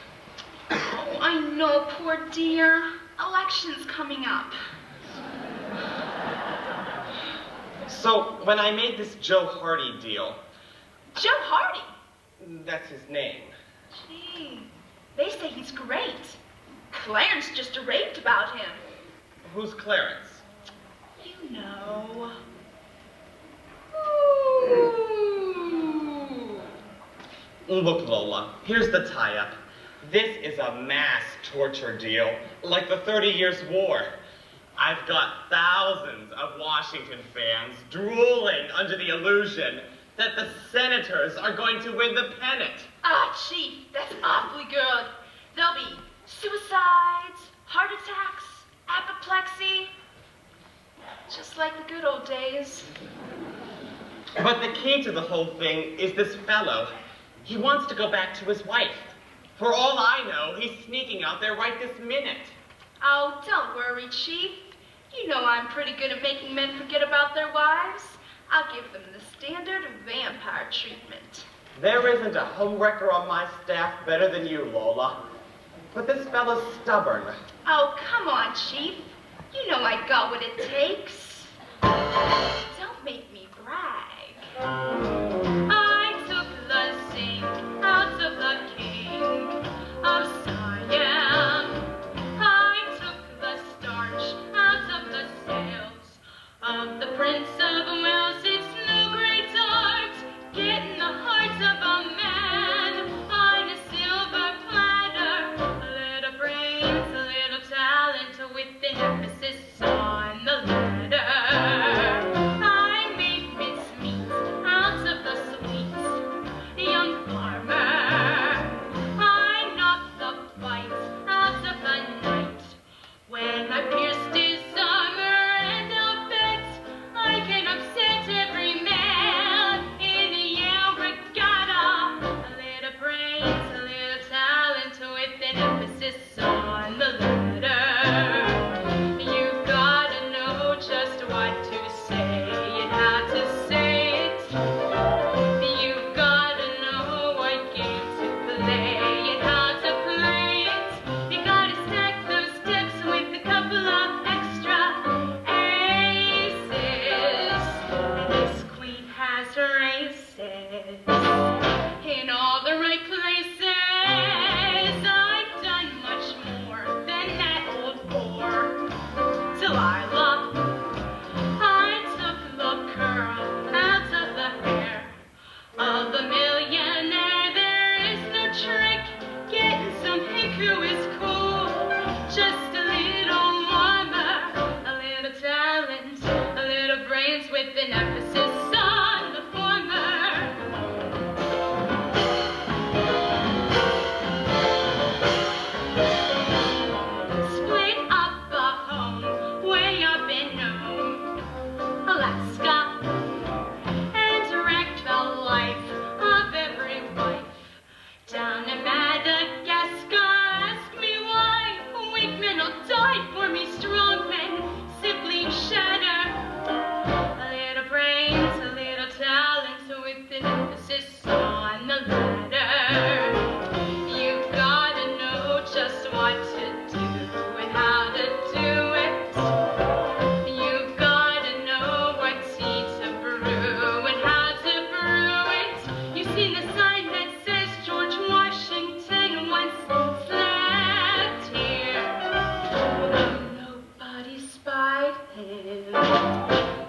Oh, I know, poor dear. Election's coming up. So, when I made this Joe Hardy deal, Joe Hardy? that's his name. Gee, they say he's great. Clarence just raved about him. Who's Clarence? You know. Ooh. Look, Lola, here's the tie-up. This is a mass torture deal, like the 30 Years' War. I've got thousands of Washington fans drooling under the illusion that the senators are going to win the pennant. Ah, Chief, that's awfully good. There'll be suicides, heart attacks, apoplexy. Just like the good old days. But the key to the whole thing is this fellow. He wants to go back to his wife. For all I know, he's sneaking out there right this minute. Oh, don't worry, Chief. You know I'm pretty good at making men forget about their wives. I'll give them the standard vampire treatment. There isn't a homewrecker on my staff better than you, Lola. But this fella's stubborn. Oh, come on, Chief. You know I got what it takes. Don't make me brag. I took the zinc out of the king of Siam. I took the starch out of the sails of the Prince of Wales. It's no great art getting the heart of a man on a silver platter. A little brains, a little talent with an emphasis on the letter. I made mincemeat out of the sweet young farmer. I knocked the bites out of the night when I pierced his armor, and I'll bet I can upset every man in a Yale regatta. A little brains, a little talent with an emphasis on the letter. You gotta know just what to say and how to say it. You gotta know what game to play and how to play it. You gotta stack those decks with a couple of extra aces. This queen has her aces in all the right places. I've done much more than that old whore, Delilah. I took the curl out of the hair of the millionaire. There is no trick getting some hick who is cool. Just a little warmer, a little talent, a little brains with an emphasis on the former. Split up a home way up in Alaska, and wrecked the life of every wife down in Madagascar. Ask me why weak men will die for me, strong men simply shatter. A little brains, a little talent with an emphasis on the latter. You gotta know just what to do and how to do it. You gotta know what tea to brew and how to brew it. You seen the sign that says George Washington once slept here. Although nobody spied him.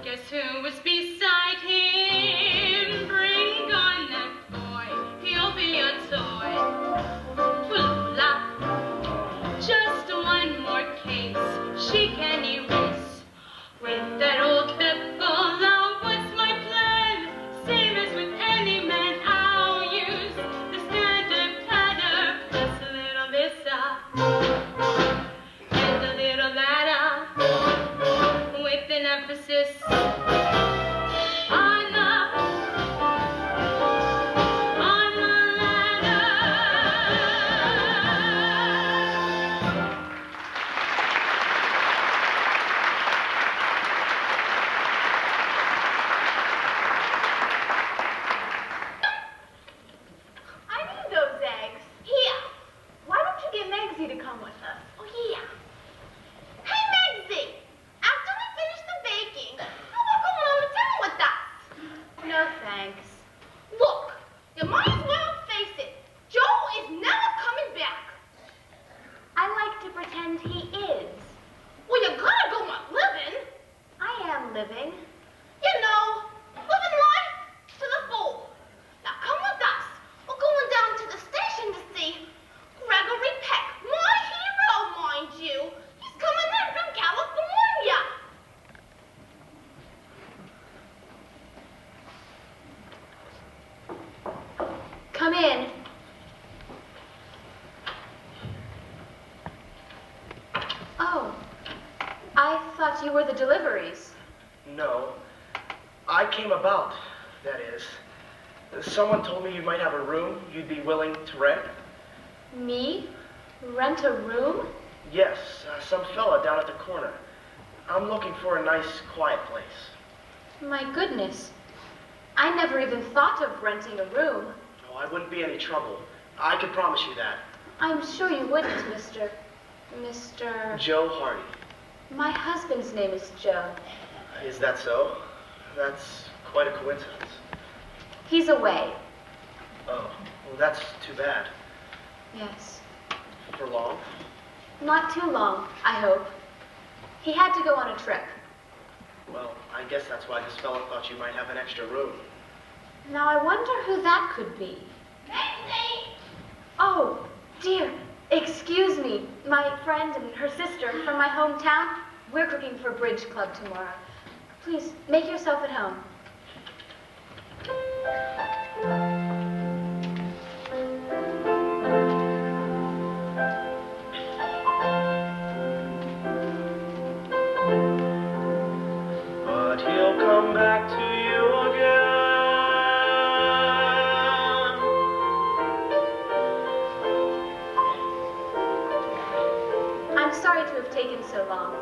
Guess who was beside him? Bring on that boy, he'll be a toy. Flula. Just one more case she can erase with that old pebble. Now what's my plan? Same as with any man, I'll use the standard platter plus a little Lisa and a little ladder with an emphasis on the ladder. I need those eggs. Here. Why don't you get Megsy to come with us? Oh, yeah. Hey, Megsy. After we finish the baking, how about going on to dinner with us? No, thanks. Look, you might as well face it. Joe is never coming back. I like to pretend he is. Well, you gotta go on living. I am living. You know, living life to the full. Now come with us. We're going down to the station to see Gregory Peck, my hero, mind you. He's coming in from California. Come in. Oh, I thought you were the deliveries. No. I came about, that is. Someone told me you might have a room you'd be willing to rent. Me? Rent a room? Yes, some fella down at the corner. I'm looking for a nice, quiet place. My goodness. I never even thought of renting a room. Oh, I wouldn't be any trouble. I can promise you that. I'm sure you wouldn't, Mr. Joe Hardy. My husband's name is Joe. Is that so? That's quite a coincidence. He's away. Oh, well, that's too bad. Yes. For long? Not too long, I hope. He had to go on a trip. Well, I guess that's why this fellow thought you might have an extra room. Now I wonder who that could be. Oh, dear. Excuse me. My friend and her sister from my hometown. We're cooking for Bridge Club tomorrow. Please, make yourself at home. But he'll come back to you again. I'm sorry to have taken so long.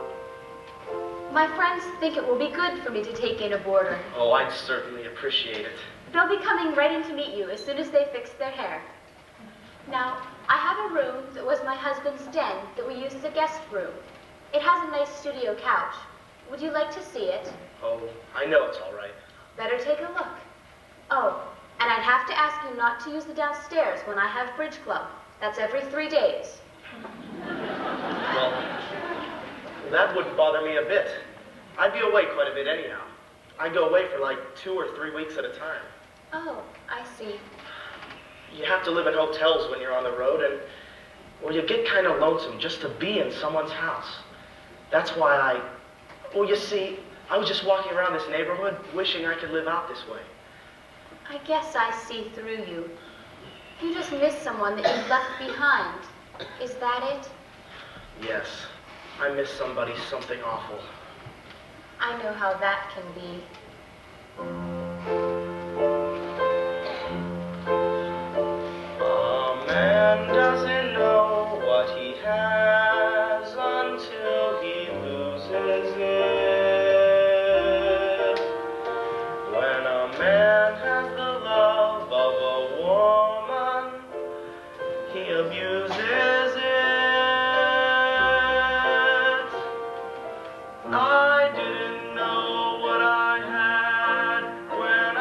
My friends think it will be good for me to take in a boarder. Oh, I'd certainly appreciate it. They'll be coming right in to meet you as soon as they fix their hair. Now, I have a room that was my husband's den that we use as a guest room. It has a nice studio couch. Would you like to see it? Oh, I know it's all right. Better take a look. Oh, and I'd have to ask you not to use the downstairs when I have Bridge Club. That's every 3 days. Well, that wouldn't bother me a bit. I'd be away quite a bit anyhow. I go away for like 2 or 3 weeks at a time. Oh, I see. You have to live in hotels when you're on the road, and, well, you get kind of lonesome just to be in someone's house. That's why well, you see, I was just walking around this neighborhood wishing I could live out this way. I guess I see through you. You just miss someone that you've left behind. Is that it? Yes, I miss somebody something awful. I know how that can be. A man doesn't know what he has until he loses it. When a man has the love of a woman, he abuses it. I didn't know what I had when I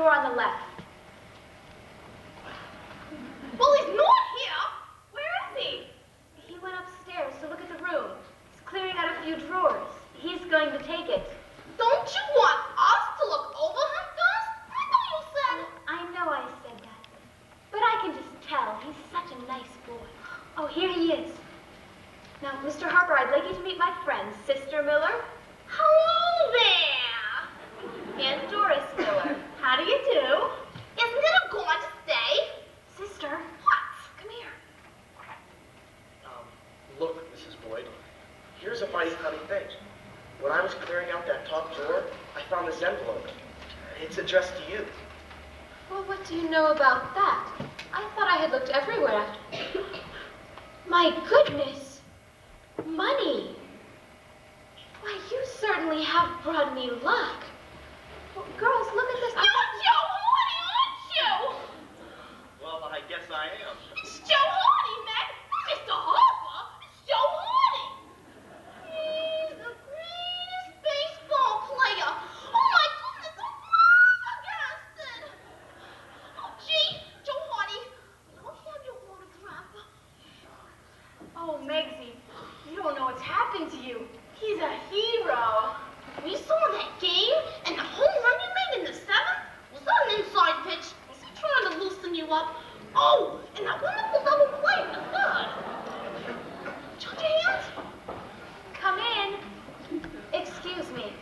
door on the left. Well, he's not here. Where is he? He went upstairs to look at the room. He's clearing out a few drawers. He's going to take it. Don't you want us to look over him first? I thought you said... I know I said that, but I can just tell. He's such a nice boy. Oh, here he is. Now, Mr. Harper, I'd like you to meet my friend, Sister Miller. Hello there. And Doris Miller. How do you do? Isn't it a gorgeous day? Sister. What? Come here. Look, Mrs. Boyd, here's a mighty funny thing. When I was clearing out that top drawer, I found this envelope. It's addressed to you. Well, what do you know about that? I thought I had looked everywhere. My goodness! Money! Why, you certainly have brought me luck. Well, girls, look at this. You're Joe Hardy, aren't you? Well, I guess I am. It's Joe Hardy, man. Not Mr. Harper. It's Joe Hardy. He's the greatest baseball player. Oh, my goodness. I'm flabbergasted. Oh, gee, Joe Hardy. Can I have your autograph? Oh, Meggsy, you don't know what's happened to you. He's a hero. We saw that game, and the home run you made in the seventh was that an inside pitch. Was he trying to loosen you up? Oh, and that wonderful double play in the third. Join your hands. Come in. Excuse me.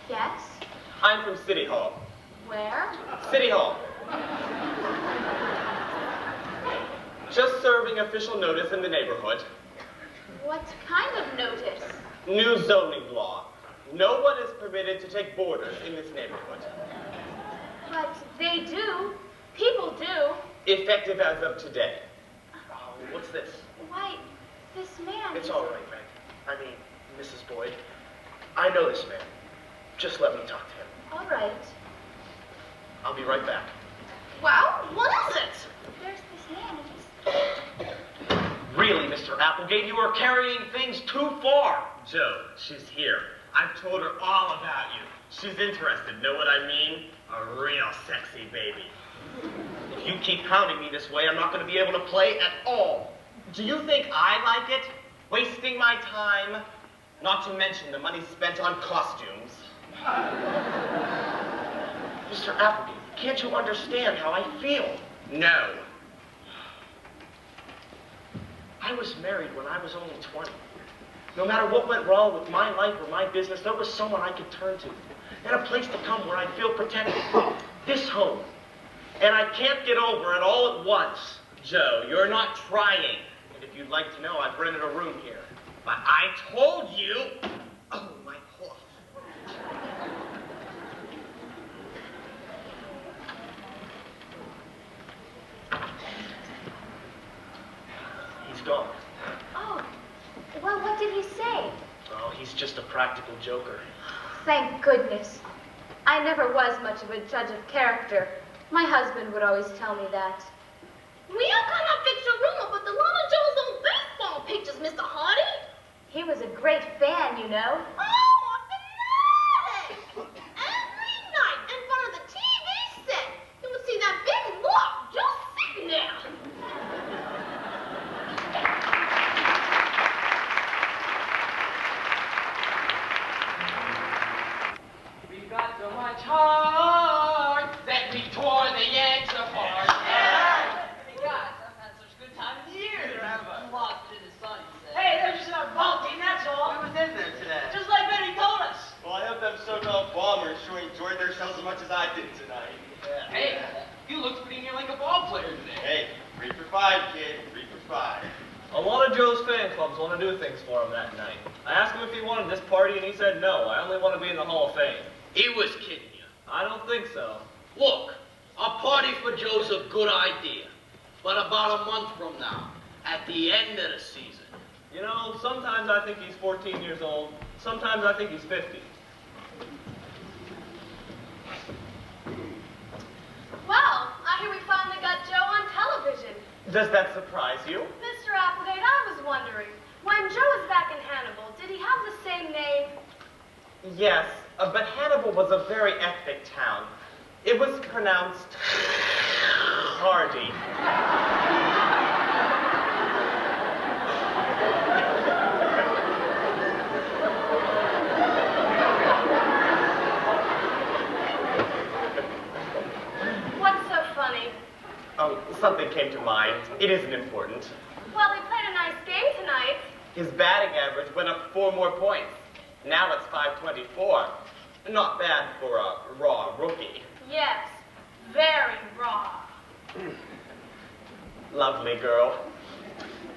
Yes? I'm from City Hall. Where? City Hall. Just serving official notice in the neighborhood. What kind of notice? New zoning law. No one is permitted to take boarders in this neighborhood. But they do. People do. Effective as of today. Oh, what's this? Why, this man... It's all right, Meg. I mean, Mrs. Boyd. I know this man. Just let me talk to him. All right. I'll be right back. Well, what is it? There's this man and he's... Really, Mr. Applegate, you are carrying things too far. Joe, she's here. I've told her all about you. She's interested, know what I mean? A real sexy baby. If you keep hounding me this way, I'm not going to be able to play at all. Do you think I like it? Wasting my time? Not to mention the money spent on costumes. Mr. Applegate, can't you understand how I feel? No. I was married when I was only 20. No matter what went wrong with my life or my business, there was someone I could turn to. And a place to come where I feel protected. This home. And I can't get over it all at once. Joe, you're not trying. And if you'd like to know, I've rented a room here. But I told you... Oh, my cloth. He's gone. Oh, well, what did he say? Oh, he's just a practical joker. Thank goodness. I never was much of a judge of character. My husband would always tell me that. We are gonna fix your room up with a lot of Joe's old baseball pictures, Mr. Hardy. He was a great fan, you know. Oh, a fanatic! Every night in front of the TV set, you would see that big block just sitting there. We got so much heart that we tore the Yanks apart. Hey guys, I've had such a good time of the year. Lost in the sun, he said. Hey, there's just a ball team, that's all. Who was in there today? Just like Benny told us. Well, I hope them so-called bombers sure enjoyed themselves as much as I did tonight. Hey, you looked pretty near like a ball player today. Hey, 3 for 5, kid. 3 for 5. A lot of Joe's fan clubs want to do things for him that night. I asked him if he wanted this party, and he said no. I only want to be in the Hall of Fame. He was kidding you. I don't think so. Look, a party for Joe's a good idea. But about a month from now, at the end of the season. You know, sometimes I think he's 14 years old. Sometimes I think he's 50. Well, I hear we finally got Joe on television. Does that surprise you? Mr. Applegate, I was wondering, when Joe was back in Hannibal, did he have the same name? Yes, but Hannibal was a very ethnic town. It was pronounced Hardy. What's so funny? Oh, something came to mind. It isn't important. Well, we played a nice game tonight. His batting average went up 4 more points. Now it's 524. Not bad for a raw rookie. Yes, very raw. Lovely girl.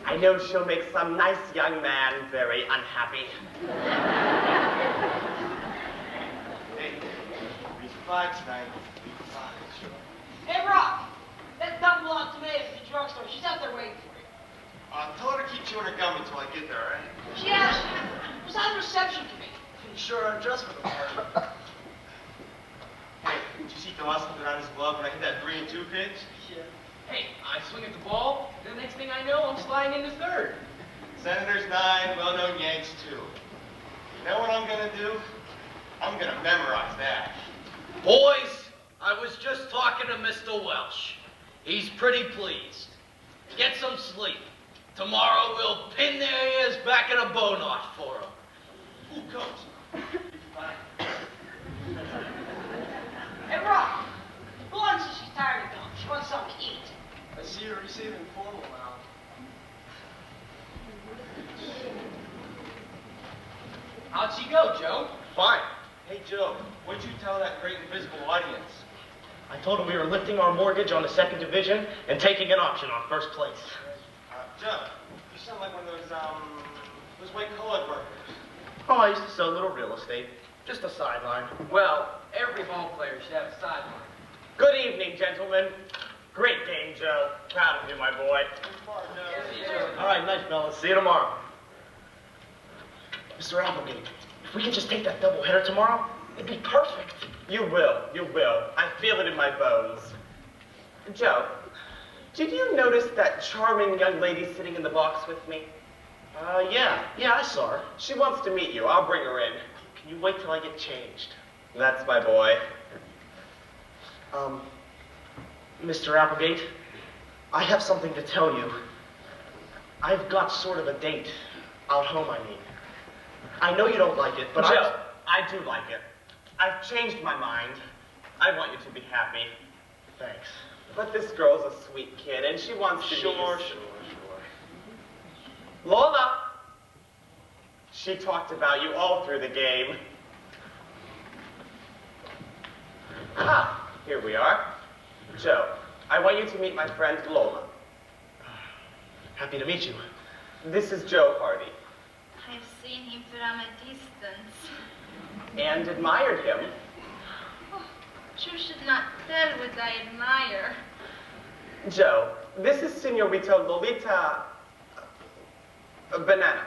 I know she'll make some nice young man very unhappy. Hey, read 5 tonight. Read 5. Hey, Rock! That dumb blonde tomato at the drugstore. She's out there waiting for you. Tell her to keep chewing her gum until I get there, all right? She asked you. It was on the reception committee. You sure aren't dressed for the party. Hey, did you see Dawson around his glove when I hit that 3 and 2 pitch? Yeah. Hey, I swing at the ball, and the next thing I know, I'm sliding into third. Senators 9, well-known Yanks 2. You know what I'm gonna do? I'm gonna memorize that. Boys, I was just talking to Mr. Welsh. He's pretty pleased. Get some sleep. Tomorrow we'll pin their ears back in a bow knot for them. Ooh, coach. Hey, Rock! Blonde says she's tired of gum. She wants something to eat. I see you're receiving formal now. How'd she go, Joe? Fine. Hey, Joe, what'd you tell that great invisible audience? I told him we were lifting our mortgage on the 2nd division and taking an option on 1st place. Joe, you sound like one of those white-collar workers. Oh, I used to sell a little real estate. Just a sideline. Well, every ball player should have a sideline. Good evening, gentlemen. Great game, Joe. Proud of you, my boy. All right, night, fellas. See you tomorrow. Mr. Applegate, if we could just take that doubleheader tomorrow, it'd be perfect. You will. I feel it in my bones. Joe, did you notice that charming young lady sitting in the box with me? Yeah, I saw her. She wants to meet you. I'll bring her in. Can you wait till I get changed? That's my boy. Mr. Applegate, I have something to tell you. I've got sort of a date. Out home, I mean. I know you don't like it, but Joe, I do like it. I've changed my mind. I want you to be happy. Thanks. But this girl's a sweet kid, and she wants to be Sure. Lola! She talked about you all through the game. Ah, here we are. Joe, I want you to meet my friend Lola. Happy to meet you. This is Joe Hardy. I've seen him from a distance. And admired him. Oh, you should not tell what I admire. Joe, this is Senorita Lolita Banana.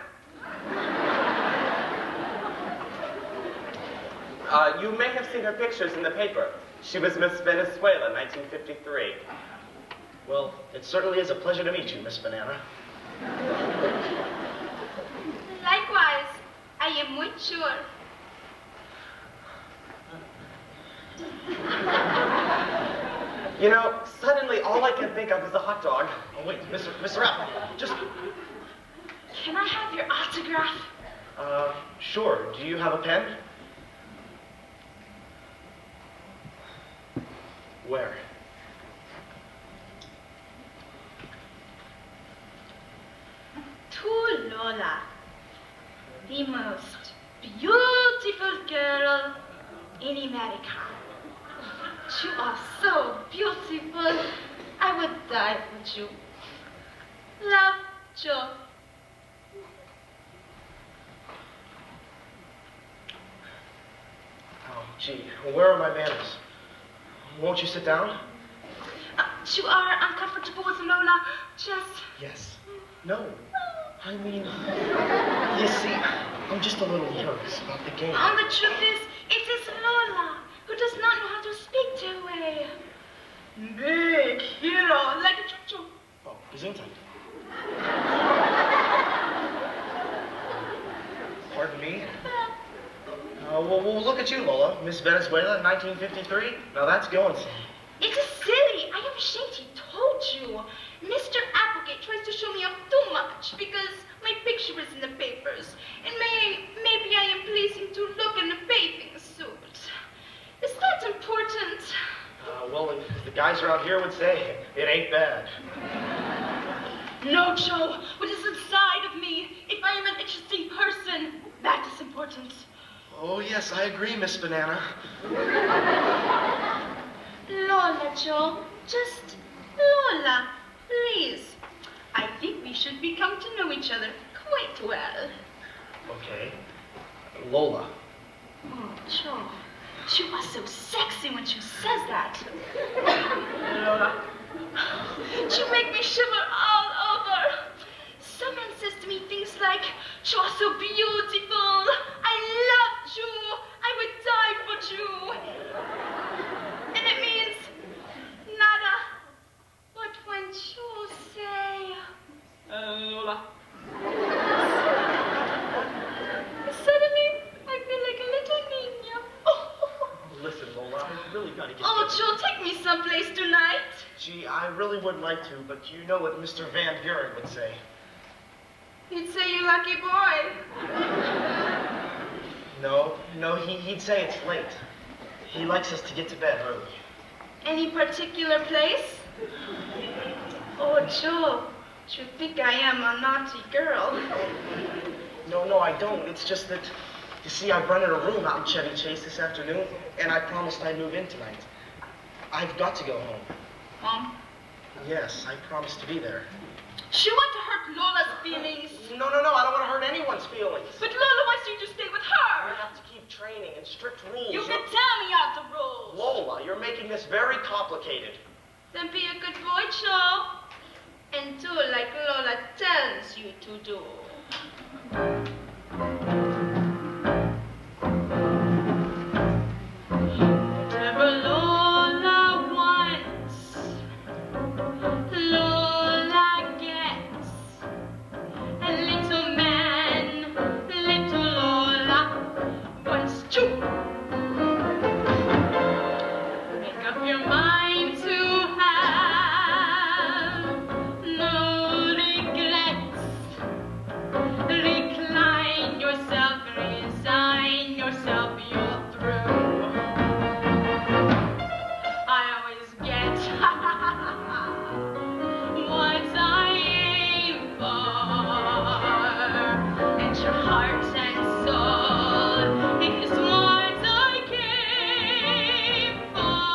You may have seen her pictures in the paper. She was Miss Venezuela, 1953. Well, it certainly is a pleasure to meet you, Miss Banana. Likewise, I am muy sure. You know, suddenly all I can think of is a hot dog. Oh, wait, Mr. Applegate, just... Can I have your autograph? Sure. Do you have a pen? Where? To Lola, the most beautiful girl in America. You are so beautiful, I would die for you. Love, Joe. Oh, gee, where are my manners? Won't you sit down? You are uncomfortable with Lola, just... Yes. No. I mean, you see, I'm just a little nervous about the game. And the truth is, it is Lola who does not know how to speak to a big hero like a choo-choo. Oh, gesundheit. Pardon me? Oh, well, look at you, Lola. Miss Venezuela in 1953. Now that's going some. It is silly. I am ashamed he told you. Mr. Applegate tries to show me off too much because my picture is in the papers. And maybe I am pleasing to look in a bathing suit. Is that important? Well, as the guys around here would say, it ain't bad. No, Joe. What is inside of me? If I am an interesting person, that is important. Oh, yes, I agree, Miss Banana. Lola, Joe. Just Lola, please. I think we should become to know each other quite well. Okay. Lola. Oh, Joe. She was so sexy when she says that. Lola. She make me shiver all over. Someone says to me things like, "You are so beautiful. I love you. I would die for you." And it means nada. But when you say, Lola. suddenly I feel like a little niña. Listen, Lola, I really gotta get Oh, Joe, take me someplace tonight. Gee, I really would like to, but you know what Mr. Van Buren would say. He'd say you lucky boy. No, he'd say it's late. He likes us to get to bed early. Any particular place? Oh, Joe, you think I am a naughty girl. No, I don't. It's just that, you see, I've rented a room out in Chevy Chase this afternoon, and I promised I'd move in tonight. I've got to go home. Mom? Yes, I promised to be there. She want to hurt Lola's feelings. No, I don't want to hurt anyone's feelings. But Lola wants you to stay with her. We have to keep training and strict rules. You can tell me all the rules. Lola, you're making this very complicated. Then be a good boy, Joe. And do like Lola tells you to do. Whatever Lola wants, Lola gets. A little man, little Lola wants to. Make up your mind to have no regrets. Recline yourself, resign yourself, you're through. I always get what I aim for, and your heart and soul is what I came for.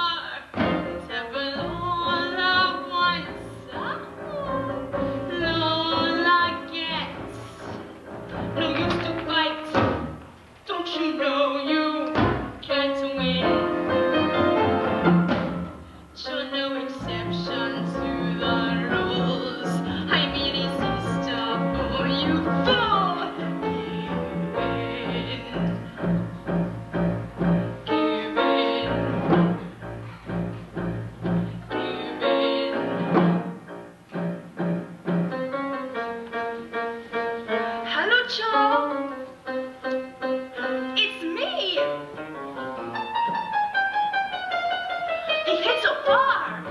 Whatever Lola wants, Lola gets. No use to fight. Don't you know you can't win? Show no exception to the rules. I'm irresistible, you fool. Give in. Give in. Hello, Joe. It's me. He hit so far.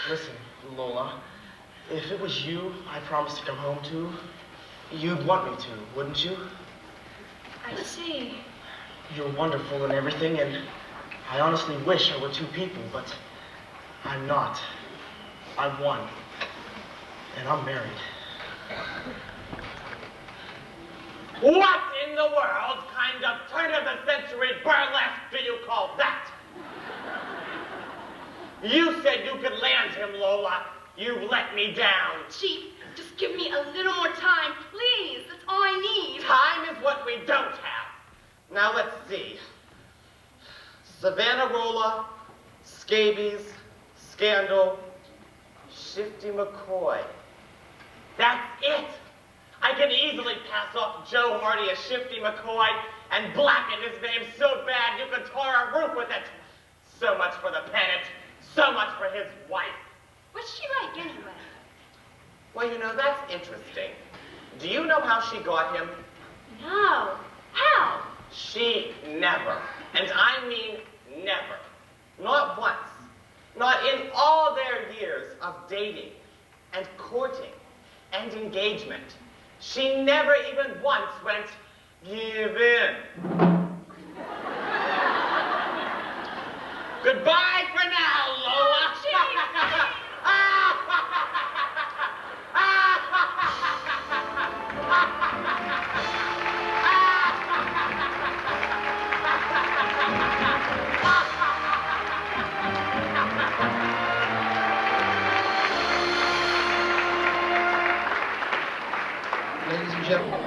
Listen, Lola, if it was you I promised to come home to, you'd want me to, wouldn't you? I see. You're wonderful and everything, and I honestly wish I were two people, but I'm not. I'm one. And I'm married. What in the world kind of turn-of-the-century burlesque do you call that? You said you could land him, Lola. You've let me down. Chief, just give me a little more time, please. That's all I need. Time is what we don't have. Now let's see. Savonarola, scabies, scandal, Shifty McCoy. That's it. I can easily pass off Joe Hardy as Shifty McCoy and blacken his name so bad you could tar a roof with it. So much for the pennant, so much for his wife. What's she like anyway? Well, you know, that's interesting. Do you know how she got him? No. How? She never, and I mean never, not once, not in all their years of dating and courting and engagement, she never even once went, give in. Goodbye for now, Lola. Ladies and gentlemen.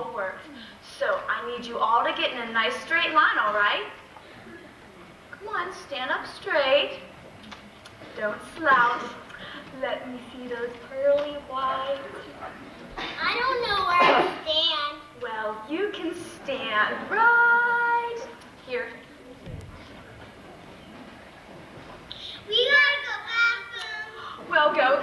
all works. So I need you all to get in a nice straight line, all right? Come on, stand up straight. Don't slouch. Let me see those pearly whites. I don't know where to stand. Well, you can stand right here. We gotta go bathroom. Well, go.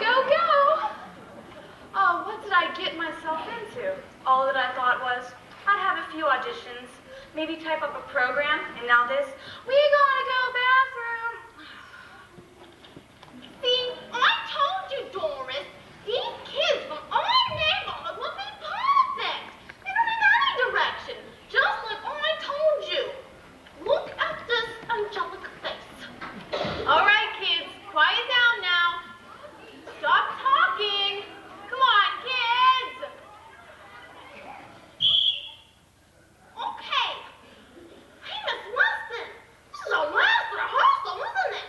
Oh, what did I get myself into? All that I thought was, I'd have a few auditions, maybe type up a program, and now this, we gotta go bathroom. See, I told you, Doris. These kids from our neighborhood would be perfect. They don't need any direction. Just like I told you. Look at this angelic face. All right, kids, quiet down now. Stop talking. Come on, kids. Okay. Hey, Miss Weston. This is our last rehearsal, isn't it?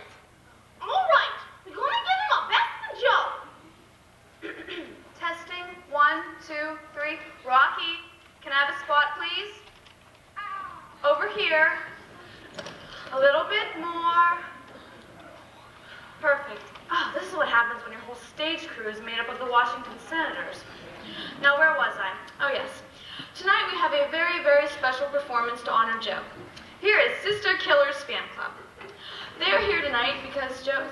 All right. We're gonna give him our best and Joe. Testing, 1, 2, 3. Rocky, can I have a spot, please? Over here. A little bit more. Perfect. Oh, this is what happens when your whole stage crew is made up of the Washington Senators. Now, where was I? Oh, yes. Tonight we have a very, very special performance to honor Joe. Here is Sister Killer's fan club. They're here tonight because Joe...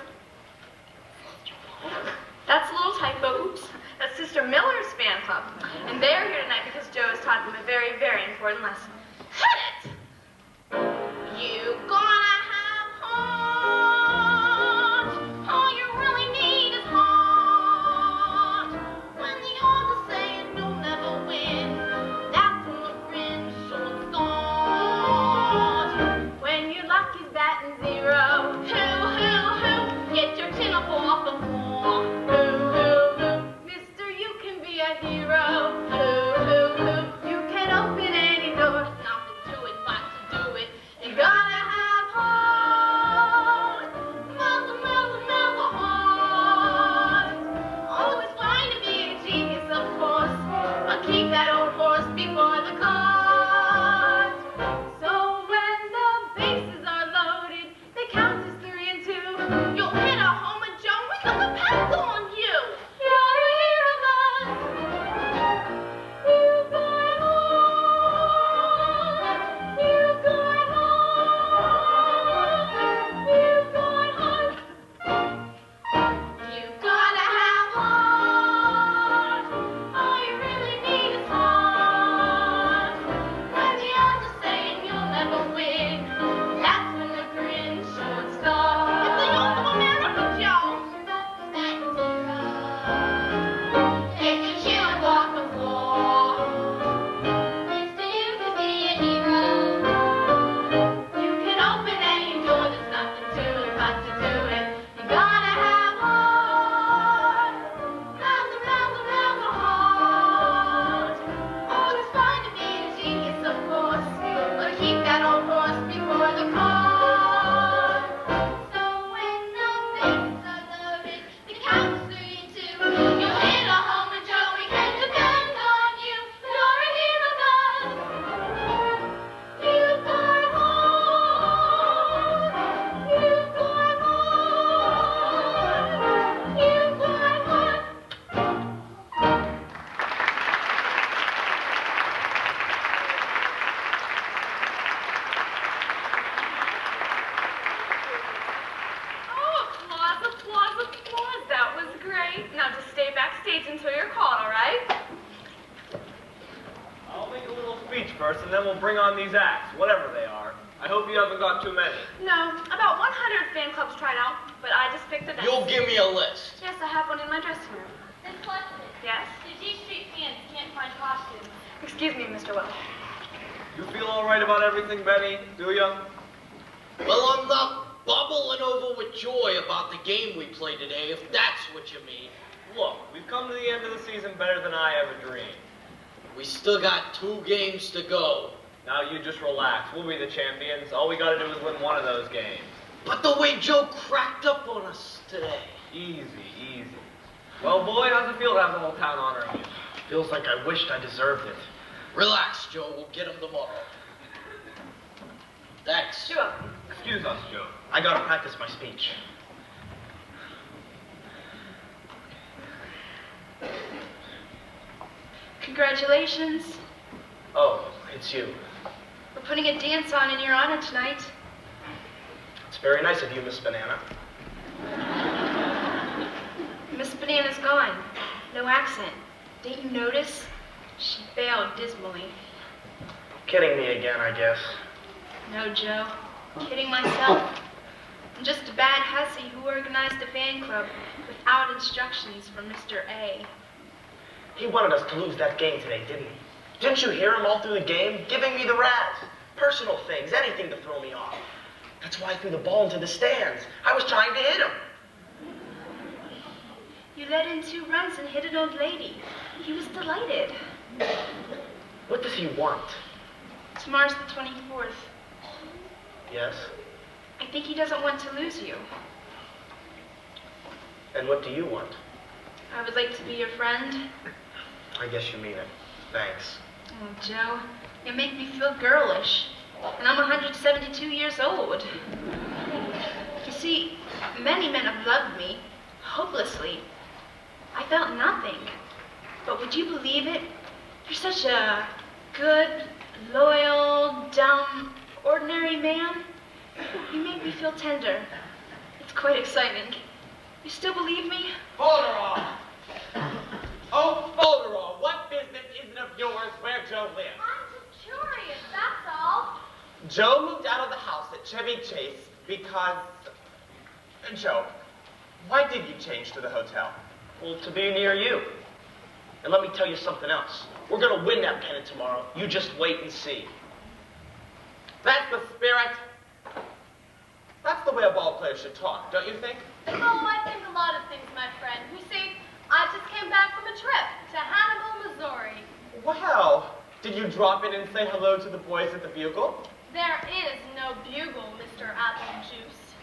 That's a little typo, oops. That's Sister Miller's fan club. And they're here tonight because Joe has taught them a very, very important lesson. Hit it! You gonna have heart. All you really need is heart. When the odds are saying you'll never win, that's when the grin should start. When your luck is batting 0, Get your chin up off the floor. Mister, you can be a hero. You can open any door. Nothing to it but to do it. You gotta have heart. Mother, heart. Always trying to be a genius, of course. But keep that old horse before the cart. So when the bases are loaded, the count is 3 and 2. You'll hit a homer, Joe. We can depend on you. You're a hero of us. You've got heart. You've got heart. You've got heart. You gotta have heart. All you really need is heart. When the odds are saying you'll never win, That's when the grin should start. it's the youth of America, Joe. If you chill and walk the floor, Mister, you can be a hero. You can open any door, there's nothing to it but to do it. You gotta have heart. Mother, heart. Always trying to be a genius, of course. But keep that old horse before the cart. So when the bases are loaded, the count is 3 and 2. You'll hit a homer, Joe. We can depend on you. You're a hero, God. You've got heart. You've got heart. You've got heart. Oh, applause. That was great. Now just stay backstage until you're called, all right? I'll make a little speech first, and then we'll bring on these acts, whatever they are. I hope you haven't got too many. No, about 100 fan clubs tried out, but I just picked the best. You'll give me a list. Yes, I have one in my dressing room. Miss Weston, Yes? the G Street fans can't find costumes. Excuse me, Mr. Welch. You feel all right about everything, Benny? Do you? Well, I'm not bubbling over with joy about the game we played today, if that's what you mean. Look, we've come to the end of the season better than I ever dreamed. We still got 2 games to go. Now you just relax. We'll be the champions. All we gotta do is win one of those games. But the way Joe cracked up on us today. Easy. Well, boy, how's it feel to have the whole town honoring you? Feels like I wished I deserved it. Relax, Joe. We'll get him tomorrow. Thanks. Sure. Excuse us, Joe. I gotta practice my speech. Congratulations. Oh, it's you. We're putting a dance on in your honor tonight. It's very nice of you, Miss Banana. Miss Banana's gone. No accent. Didn't you notice? She failed dismally. Kidding me again, I guess. No, Joe. Kidding myself. I'm just a bad hussy who organized a fan club without instructions from Mr. A. He wanted us to lose that game today, didn't he? Didn't you hear him all through the game, giving me the razz? Personal things, anything to throw me off. That's why I threw the ball into the stands. I was trying to hit him. You let in 2 runs and hit an old lady. He was delighted. What does he want? Tomorrow's the 24th. Yes? I think he doesn't want to lose you. And what do you want? I would like to be your friend. I guess you mean it. Thanks. Oh, Joe, you make me feel girlish. And I'm 172 years old. You see, many men have loved me, hopelessly. I felt nothing. But would you believe it? You're such a good, loyal, dumb, ordinary man. You make me feel tender. It's quite exciting. You still believe me? Folderol! Oh, Folderol, what business is it of yours where Joe lives? I'm just curious, that's all. Joe moved out of the house at Chevy Chase because... Joe, why did you change to the hotel? Well, to be near you. And let me tell you something else. We're gonna win that pennant tomorrow. You just wait and see. That's the spirit. That's the way a ball player should talk, don't you think? Oh, I think a lot of things, my friend. You see, I just came back from a trip to Hannibal, Missouri. Wow. Did you drop in and say hello to the boys at the Bugle? There is no bugle, Mr. Apple Juice.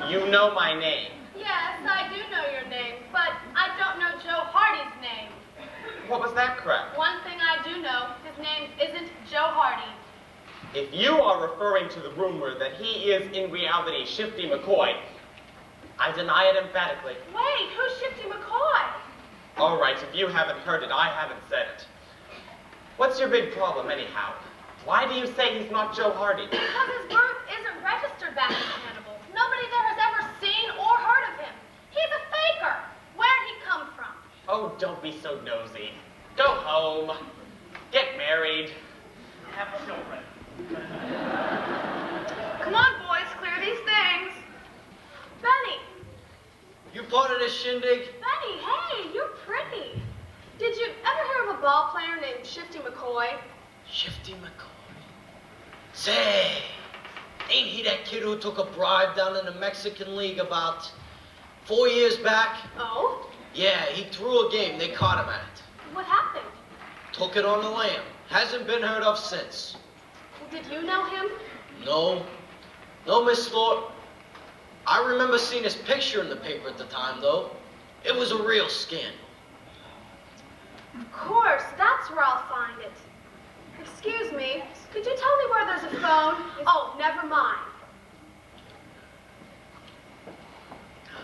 You know my name. Yes, I do know your name, but I don't know Joe Hardy's name. What was that crap? One thing I do know, his name isn't Joe Hardy. If you are referring to the rumor that he is in reality Shifty McCoy, I deny it emphatically. Wait, who's Shifty McCoy? All right, if you haven't heard it, I haven't said it. What's your big problem, anyhow? Why do you say he's not Joe Hardy? Because his birth isn't registered back in Hannibal. Nobody there has ever seen or heard of him. He's a faker. Where'd he come from? Oh, don't be so nosy. Go home. Get married. Have children. Come on, boys, clear these things. Benny! You part of this shindig? Benny, hey, you're pretty. Did you ever hear of a ball player named Shifty McCoy? Shifty McCoy. Say, ain't he that kid who took a bribe down in the Mexican League about 4 years back? Oh? Yeah, he threw a game. They caught him at it. What happened? Took it on the lam. Hasn't been heard of since. Did you know him? No. No, Miss Thorpe. I remember seeing his picture in the paper at the time, though. It was a real scandal. Of course, that's where I'll find it. Excuse me, could you tell me where there's a phone? Oh, never mind.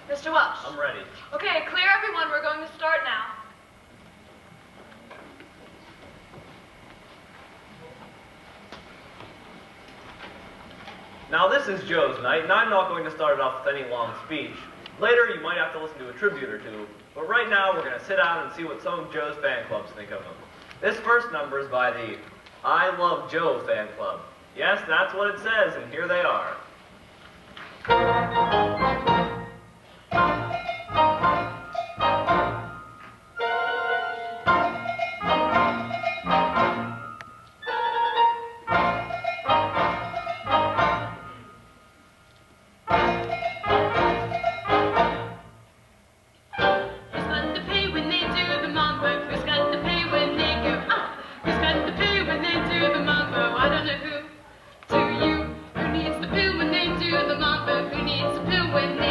Mr. Welsh. I'm ready. Okay, clear everyone, we're going to start now. Now this is Joe's night, and I'm not going to start it off with any long speech. Later, you might have to listen to a tribute or two, but right now we're going to sit down and see what some of Joe's fan clubs think of him. This first number is by the I Love Joe fan club. Yes, that's what it says, and here they are. Who's got to pay when they do the mambo? Who's got to pay when they go up? Who's got to pay when they do the mambo? I don't know who. Do you? Who needs the pill when they do the mambo? Who needs the pill when they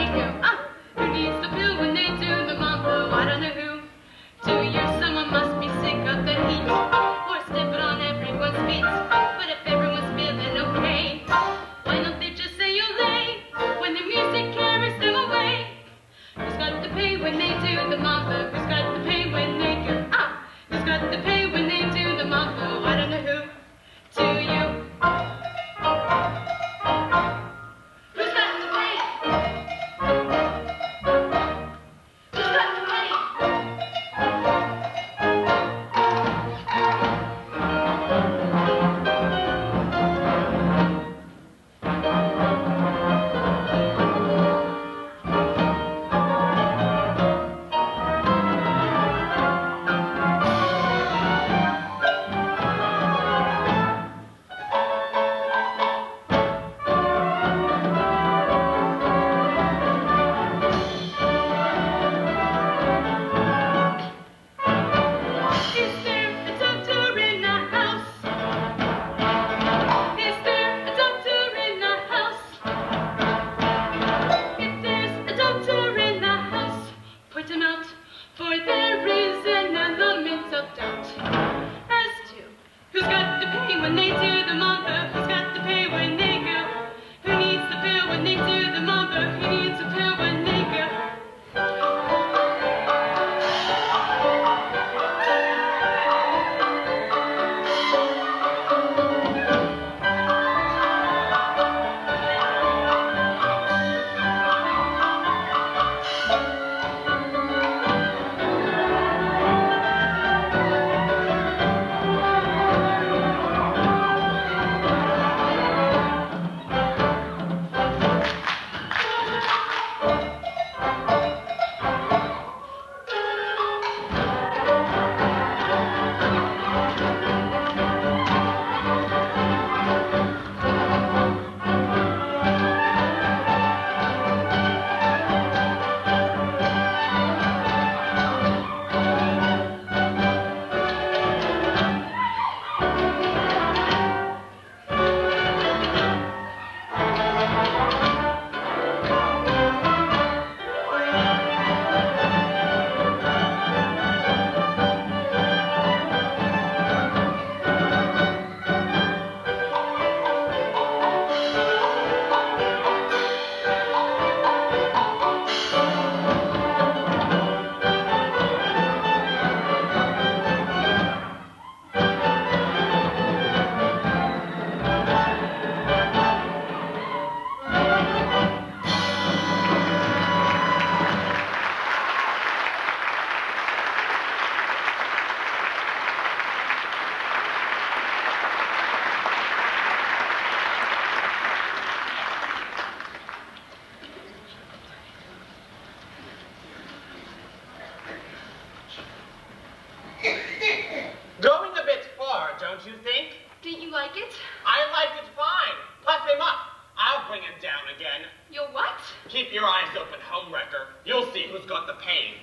don't you think? Didn't you like it? I like it fine. Puff him up. I'll bring him down again. You'll what? Keep your eyes open, homewrecker. You'll see who's got the pain.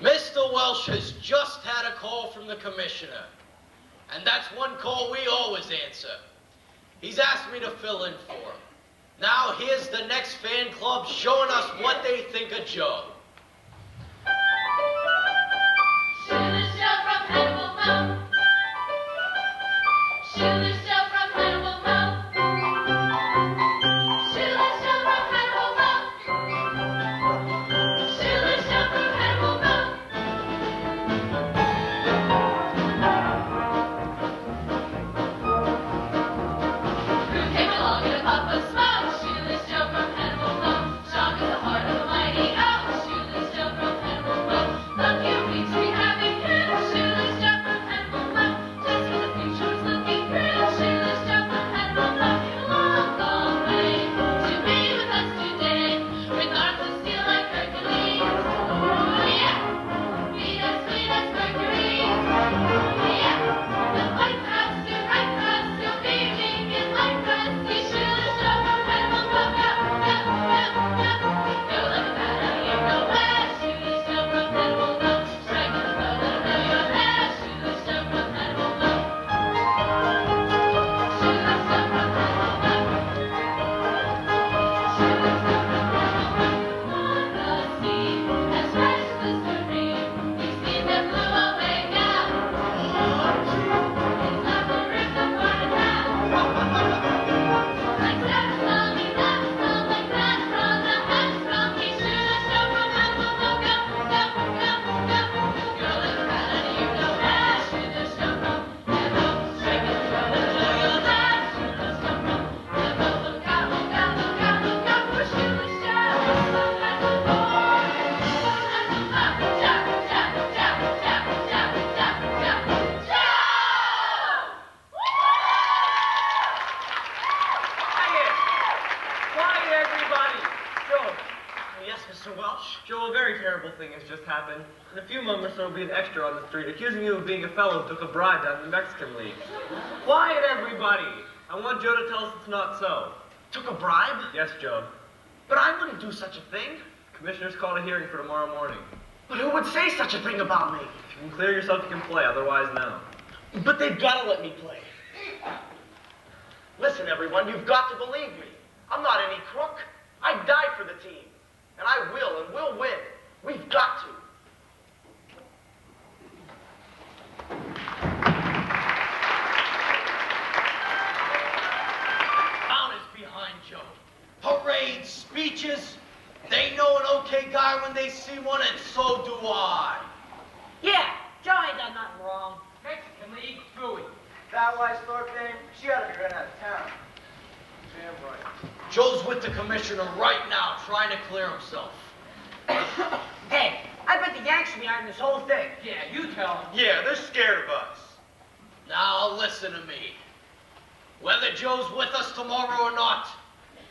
Mr. Welsh has just had a call from the commissioner. And that's one call we always answer. He's asked me to fill in for him. Now here's the next fan club showing us what they think of Joe. Shoeless Joe from Hannibal Moe. Shoeless Joe from Hannibal Moe. Shoeless Joe from Hannibal Moe. Shoeless Joe from Hannibal Moe. Who came along in a puff of smoke? Shoeless Joe from Hannibal Moe. Strong as the heart of a mighty oak. Shoeless Joe from Hannibal Moe. Lucky weeks we having him. Shoeless Joe from Hannibal Moe. Just when the future was looking grim. Shoeless Joe from Hannibal Moe. Long, long way to be with us today. With arms of steel like Hercules. Oh yeah, feed us, Mercury. Yeah, the white cross, your right cross, your beaming in light cross. See Shoeless Joe from Hannibal Moe. Go, go, go, go. Go like a bat out of your nowhere. Shoeless Joe from Hannibal Moe. Strike in the bow, let 'em know you're there. Shoeless Joe from Hannibal Moe. Shoeless Joe from Hannibal Moe. Shoeless Joe from Hannibal Moe. On the sea, as fresh as the serene, these seas that blew away now. It's not the roof of Barnatown. Like that song, like that from the headstrong. He Shoeless Joe from Hannibal Moe. Go, go, go, go. Go like a bat out of your nowhere. Shoeless Joe from Hannibal. Strike it, throw it, know you're there. Shoeless Joe from Hannibal. Look out, look out, look out, look out for Shoeless Joe from Hannibal. Joe, Joe, Joe, Joe, Joe, Joe, Joe, Joe. Quiet, everybody! Joe, Yes, Mr. Welsh? Joe, a very terrible thing has just happened. In a few moments, there will be an extra on the street accusing you of being a fellow who took a bribe down in the Mexican League. Quiet, everybody! I want Joe to tell us it's not so. Took a bribe? Yes, Joe. But I wouldn't do such a thing. Commissioner's called a hearing for tomorrow morning. But who would say such a thing about me? If you can clear yourself, you can play. Otherwise, no. But they've got to let me play. Listen, everyone, you've got to believe me. I'm not any crook. I die for the team. And I will, and we'll win. We've got to. Town is behind Joe. Parades, speeches. They know an okay guy when they see one, and so do I. Yeah, Joe ain't done nothing wrong. Mexican League, phooey. That wise Thorpe dame, she ought to be run out of town. Damn right. Joe's with the commissioner right now, trying to clear himself. Hey, I bet the Yanks are behind this whole thing. Yeah, you tell him. Yeah, they're scared of us. Now listen to me. Whether Joe's with us tomorrow or not,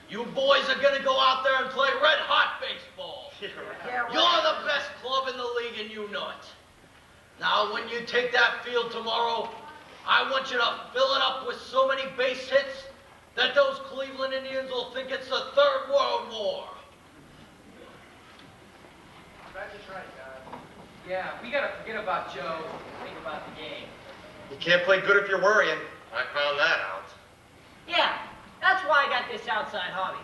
you boys are gonna go out there and play red-hot baseball. Yeah, You're the best club in the league and you know it. Now when you take that field tomorrow, I want you to fill it up with so many base hits that those Cleveland Indians will think it's the Third World War. That's right, guys. Yeah, we gotta forget about Joe and think about the game. You can't play good if you're worrying. I found that out. Yeah, that's why I got this outside hobby.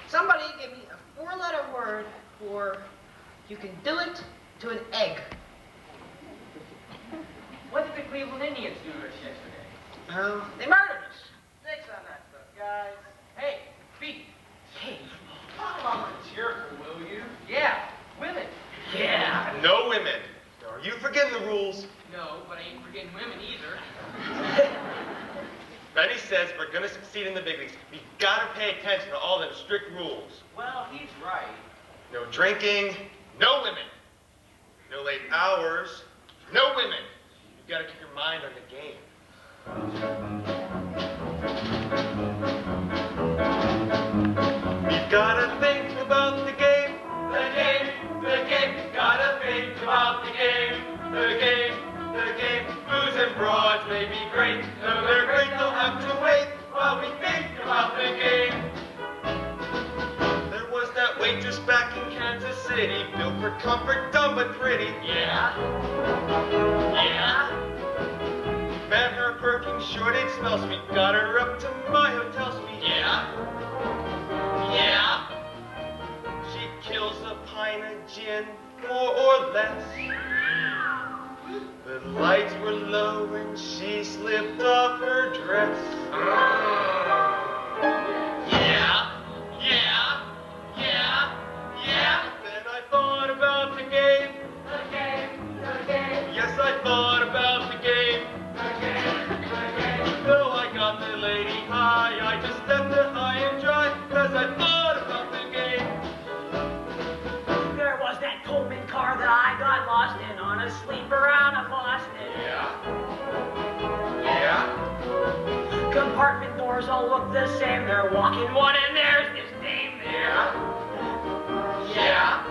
Somebody give me a 4-letter word for you can do it to an egg. What did the Cleveland Indians do to us yesterday? They murdered us. Nix on that stuff, guys. Hey, Pete. Hey. Come on, cheerful, will you? Yeah, women. Yeah. No women. Are you forgetting the rules? No, but I ain't forgetting women either. Benny says if we're gonna succeed in the big leagues, we gotta pay attention to all them strict rules. Well, he's right. No drinking, no women. No late hours, no women. You gotta keep your mind on the game. We gotta think about the game. The game, the game. Gotta pay comfort, dumb but pretty. Yeah. Yeah. Met her perking short, it smells sweet. Got her up to my hotel suite. Yeah. Yeah. She kills a pint of gin, more or less. The lights were low and she slipped off her dress. Yeah. Yeah. Yeah. Yeah. Then I thought about the game. Yes, I thought about the game. Though I got the lady high, I just left her high and dry, 'cause I thought about the game. There was that Coleman car that I got lost in on a sleeper out of Boston. Yeah. Yeah. Compartment doors all look the same. They're walking one and there's his name there. Yeah.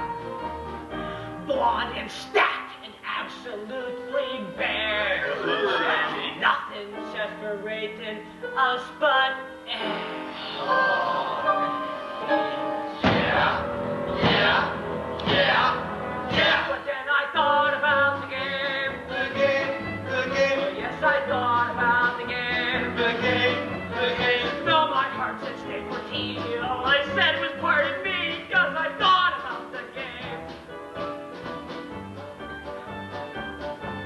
Blonde and stacked and absolutely bare. And nothing separating us but air. Yeah. Yeah. Yeah. Yeah. But then I thought about the game. The game, the game, Yes, I thought about the game. the game, the game. Though my heart said stay 14, all I said was pardon me, 'cause I thought about the game.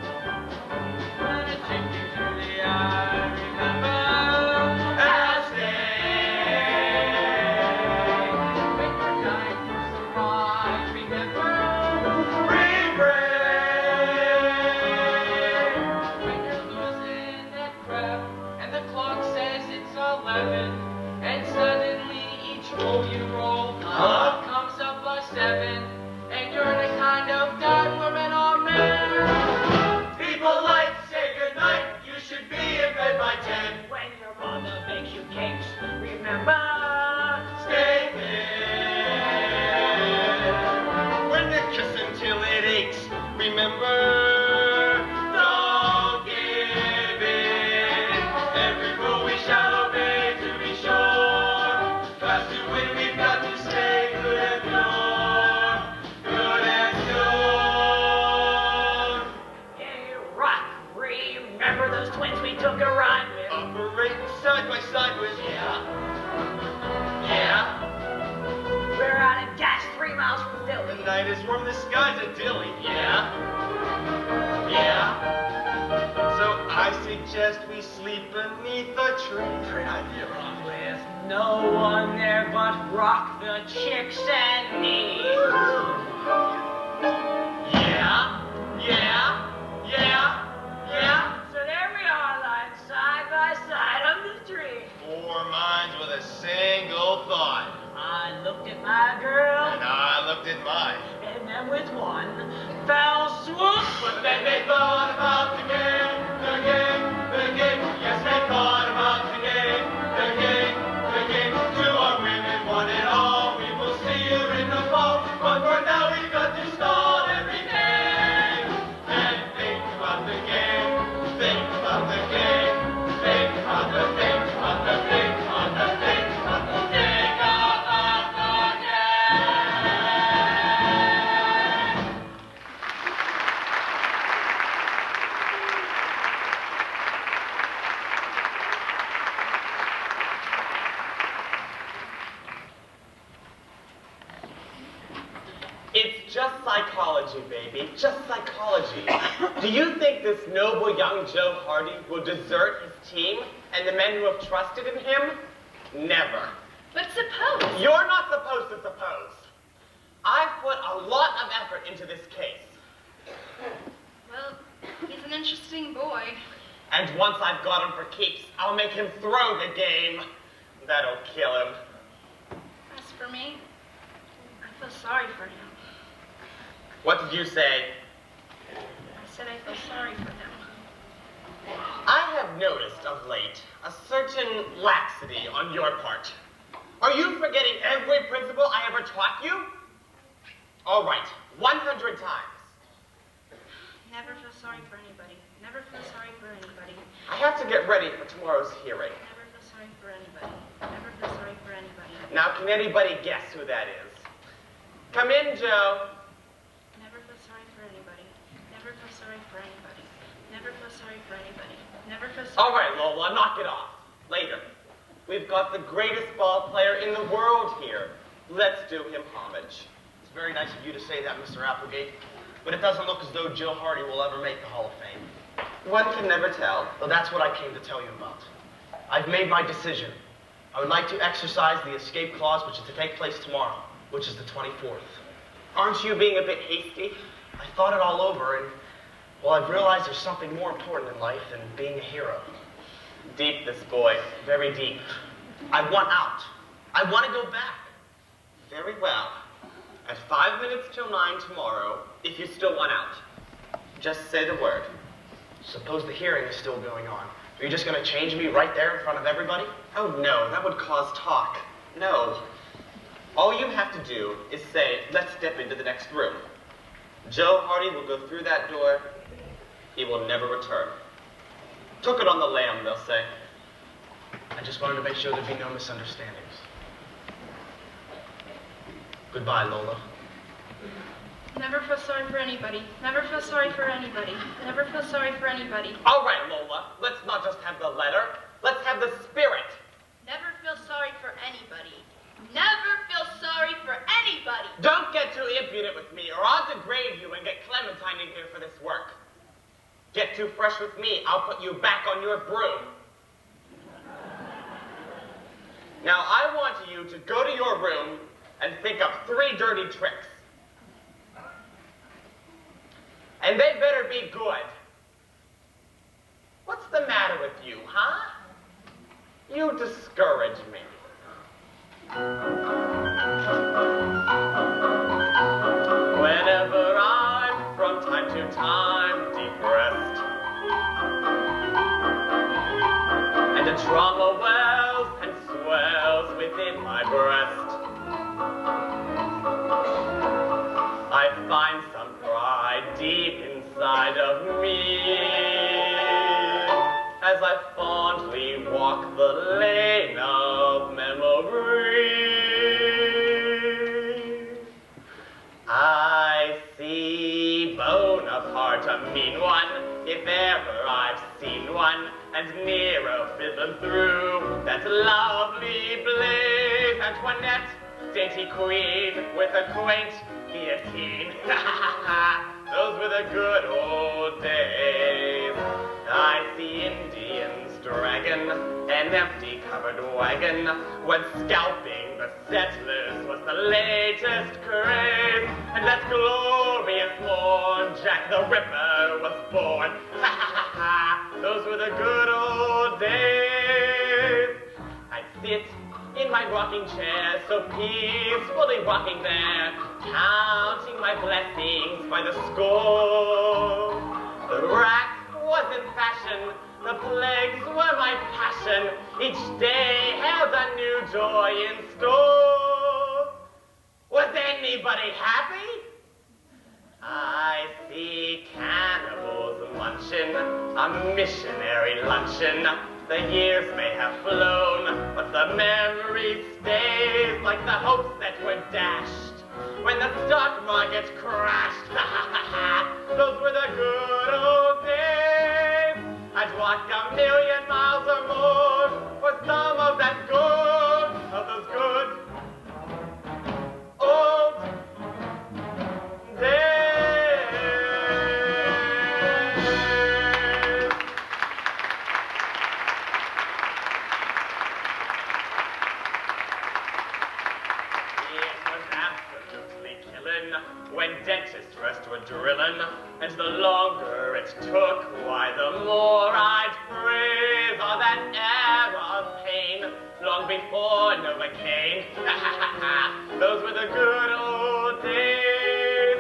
When it took you to the eye, remember I'll stay. When your night is arrived, remember. Spring break. When you're losing that crap, and the clock says it's 11, and suddenly each roll you roll comes up a 7, and you're the kind of guy, woman, or man. People like say goodnight. You should be in bed by 10. when your mother makes you cakes, remember. Stay there. When you kiss until it aches, remember. Don't give in. Every rule we shall obey to be sure. Fast to win, we've got to stay good and pure. Good and pure. Hey, Rock, remember those twins we took a ride with? Operating side by side with. Yeah. Yeah. We're out of gas 3 miles from The Philly. night is warm, the sky's a dilly. Yeah. Yeah. So I suggest we sleep beneath a tree. Great idea, Ron. With no one there but Rock, the chicks, and me. Yeah. Yeah. Yeah. Yeah. So there we are, lying side by side on the tree. 4 minds with a single thought. I looked at my girl, And I looked at mine. and then with one fell swoop. But then they thought about the game, the game, the game. Yes, they thought about the game, the game, the game. To our women, one and all, we will see you in the fall. But for now, we've got to stall everything. And think about the game, think about the game, think about the think about the think about the think about the think about the game. It's just psychology, baby. Just psychology. Do you think this noble young Joe Hardy will desert his team and the men who have trusted in him? Never. But suppose. You're not supposed to suppose. I've put a lot of effort into this case. Well, he's an interesting boy. And once I've got him for keeps, I'll make him throw the game. That'll kill him. As for me, I feel sorry for him. What did you say? I said I feel sorry for him. I have noticed of late a certain laxity on your part. Are you forgetting every principle I ever taught you? All right, 100 times. Never feel sorry for anybody. Never feel sorry for anybody. I have to get ready for tomorrow's hearing. Never feel sorry for anybody. Never feel sorry for anybody. Now, can anybody guess who that is? Come in, Joe. feel sorry for anybody. Never feel sorry for anybody. Never feel sorry. All right, Lola, knock it off. Later. We've got the greatest ball player in the world here. Let's do him homage. It's very nice of you to say that, Mr. Applegate, but it doesn't look as though Joe Hardy will ever make the Hall of Fame. One can never tell. Well, that's what I came to tell you about. I've made my decision. I would like to exercise the escape clause, which is to take place tomorrow, which is the 24th. Aren't you being a bit hasty? I thought it all over, and, well, I've realized there's something more important in life than being a hero. Deep, this boy. Very deep. I want out. I want to go back. Very well. At 5 minutes till 9 tomorrow, if you still want out, just say the word. Suppose the hearing is still going on. Are you just going to change me right there in front of everybody? Oh no, that would cause talk. No. All you have to do is say, let's step into the next room. Joe Hardy will go through that door. He will never return. Took it on the lam, they'll say. I just wanted to make sure there'd be no misunderstandings. Goodbye, Lola. Never feel sorry for anybody. Never feel sorry for anybody. Never feel sorry for anybody. All right, Lola, let's not just have the letter. Let's have the spirit. Never feel sorry for anybody. Never feel sorry for anybody. Don't get too impudent with me, or I'll degrade you and get Clementine in here for this work. Get too fresh with me, I'll put you back on your broom. Now, I want you to go to your room and think up 3 dirty tricks. And they better be good. What's the matter with you, huh? You discourage me. Whenever I'm from time to time depressed, and a trauma wells and swells within my breast, I find some pride deep inside of me as I fondly walk the lane of memory. I see Bonaparte, a mean one, if ever I've seen one, and Nero fiddling through that lovely blaze, Antoinette, dainty queen, with a quaint guillotine. Those were the good old days. I see Indians dragging an empty covered wagon when scalping the settlers was the latest craze. And that glorious morn Jack the Ripper was born. Those were the good old days. I'd sit in my rocking chair, so peacefully rocking there, counting my blessings by the score. The rack was in fashion, the plagues were my passion, each day held a new joy in store. Was anybody happy? I see cannibals munching a missionary luncheon. The years may have flown, but the memory stays like the hopes that were dashed when the stock market crashed. Those were the good old days. I'd walk 1,000,000 miles or more for some of that gold, of those good old days. When dentists first were drilling, and the longer it took, why the more I'd praise all that era of pain, long before Novocaine. Those were the good old days.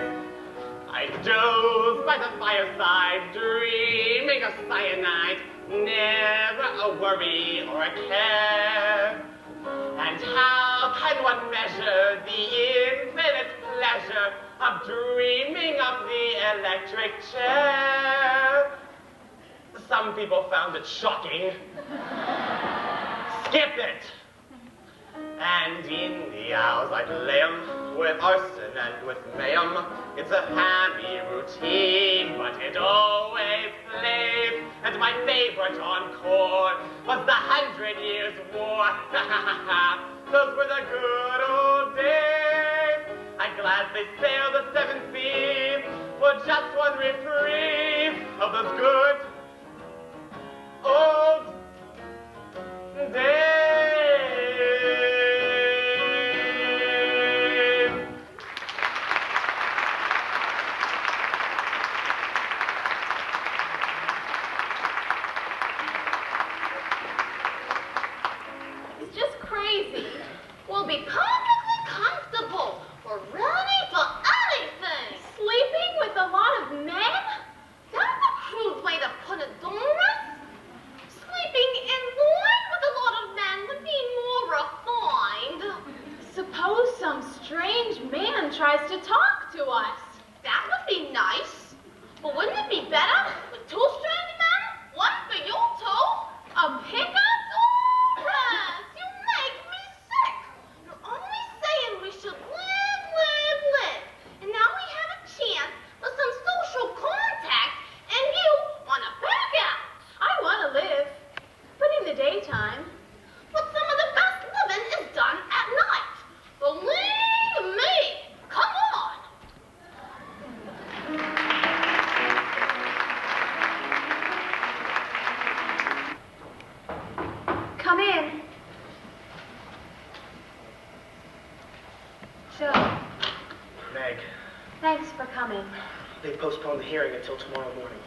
I'd doze by the fireside, dreaming of cyanide, never a worry or a care. And how can one measure the infinite pleasure of dreaming of the electric chair? Some people found it shocking. Skip it! And in the hours I'd lay 'em with arson and with mayhem. It's a hammy routine, but but it always plays. And my favorite encore was the 100 Years' War. Those were the good old days. I gladly sail the seven seas for just one reprieve of those good old days. It's just crazy. We'll be perfectly comfortable. We're ready for anything. Sleeping with a lot of men? That's a crude way to put it, Doris. Sleeping in line with a lot of men would be more refined. Suppose some strange man tries to talk to us. That would be nice. But wouldn't it be better with two strange men? One for you two? A pickup? Doris, you make me sick. You're only saying we should live. And now we have a chance for some social contact, and you want to back out. I want to live, but in the daytime. But some of the best living is done at night. Believe me. Come on. Come in. Joe, Meg, thanks for coming. they postponed the hearing until tomorrow morning.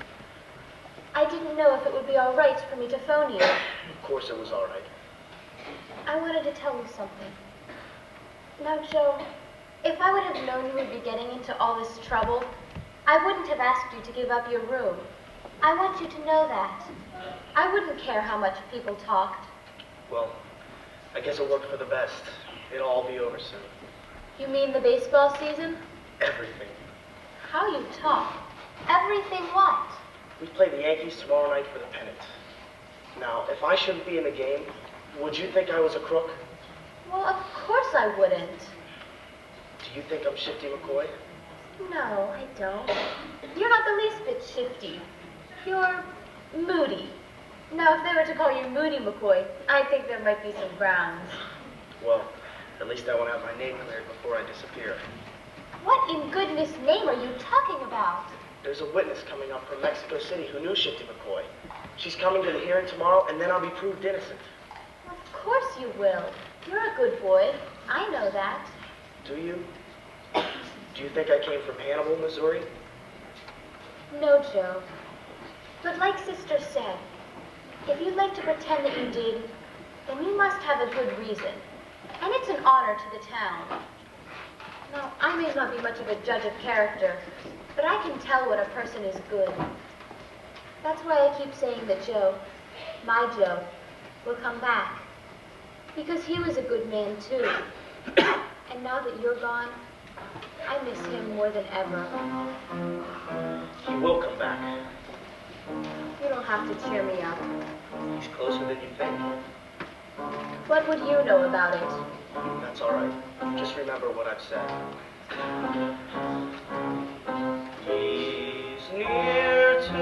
I didn't know if it would be all right for me to phone you. Of course it was all right. I wanted to tell you something. Now, Joe, if I would have known you would be getting into all this trouble, I wouldn't have asked you to give up your room. I want you to know that. I wouldn't care how much people talked. Well, I guess it worked for the best. It'll all be over soon. You mean the baseball season? Everything. How you talk. Everything what? We play the Yankees tomorrow night for the pennant. Now, if I shouldn't be in the game, would you think I was a crook? Well, of course I wouldn't. Do you think I'm Shifty McCoy? No, I don't. You're not the least bit shifty. You're moody. Now, if they were to call you Moody McCoy, I think there might be some grounds. Well, at least I won't have my name cleared before I disappear. What in goodness name are you talking about? There's a witness coming up from Mexico City who knew Shifty McCoy. She's coming to the hearing tomorrow, and then I'll be proved innocent. Of course you will. You're a good boy. I know that. Do you? Do you think I came from Hannibal, Missouri? No, Joe. But like Sister said, if you'd like to pretend that you did, then you must have a good reason. And it's an honor to the town. Now, I may not be much of a judge of character, but I can tell when a person is good. That's why I keep saying that Joe, my Joe, will come back. Because he was a good man, too. And now that you're gone, I miss him more than ever. He will come back. You don't have to cheer me up. He's closer than you think. What would you know about it? That's all right. Just remember what I've said. He's near to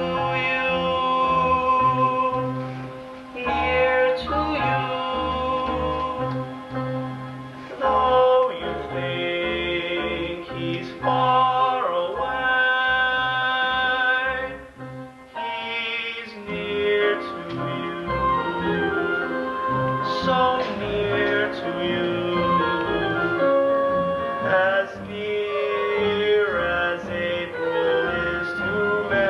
you, near to you. Though you think he's far away, he's near to you, so near to you. As near as April is to May.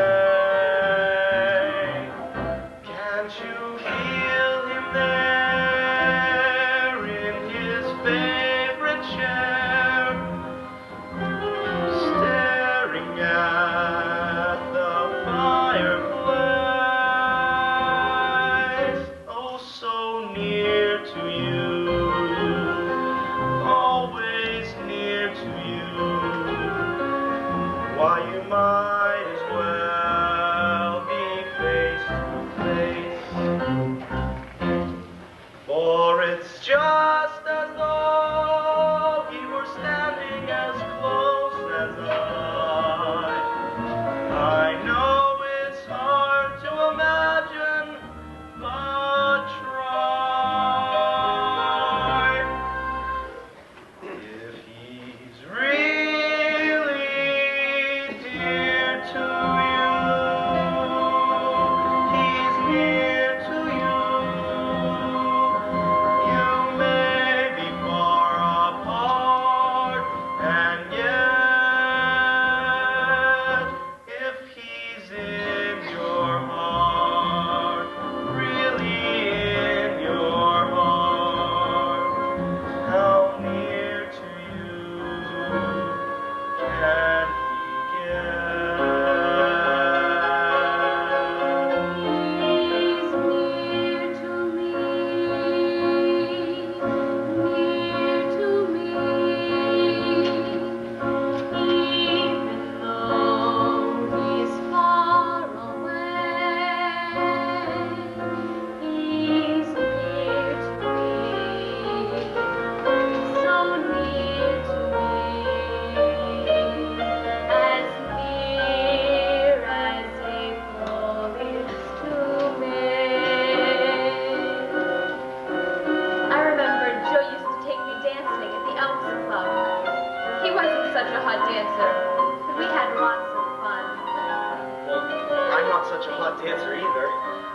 not such a hot dancer either.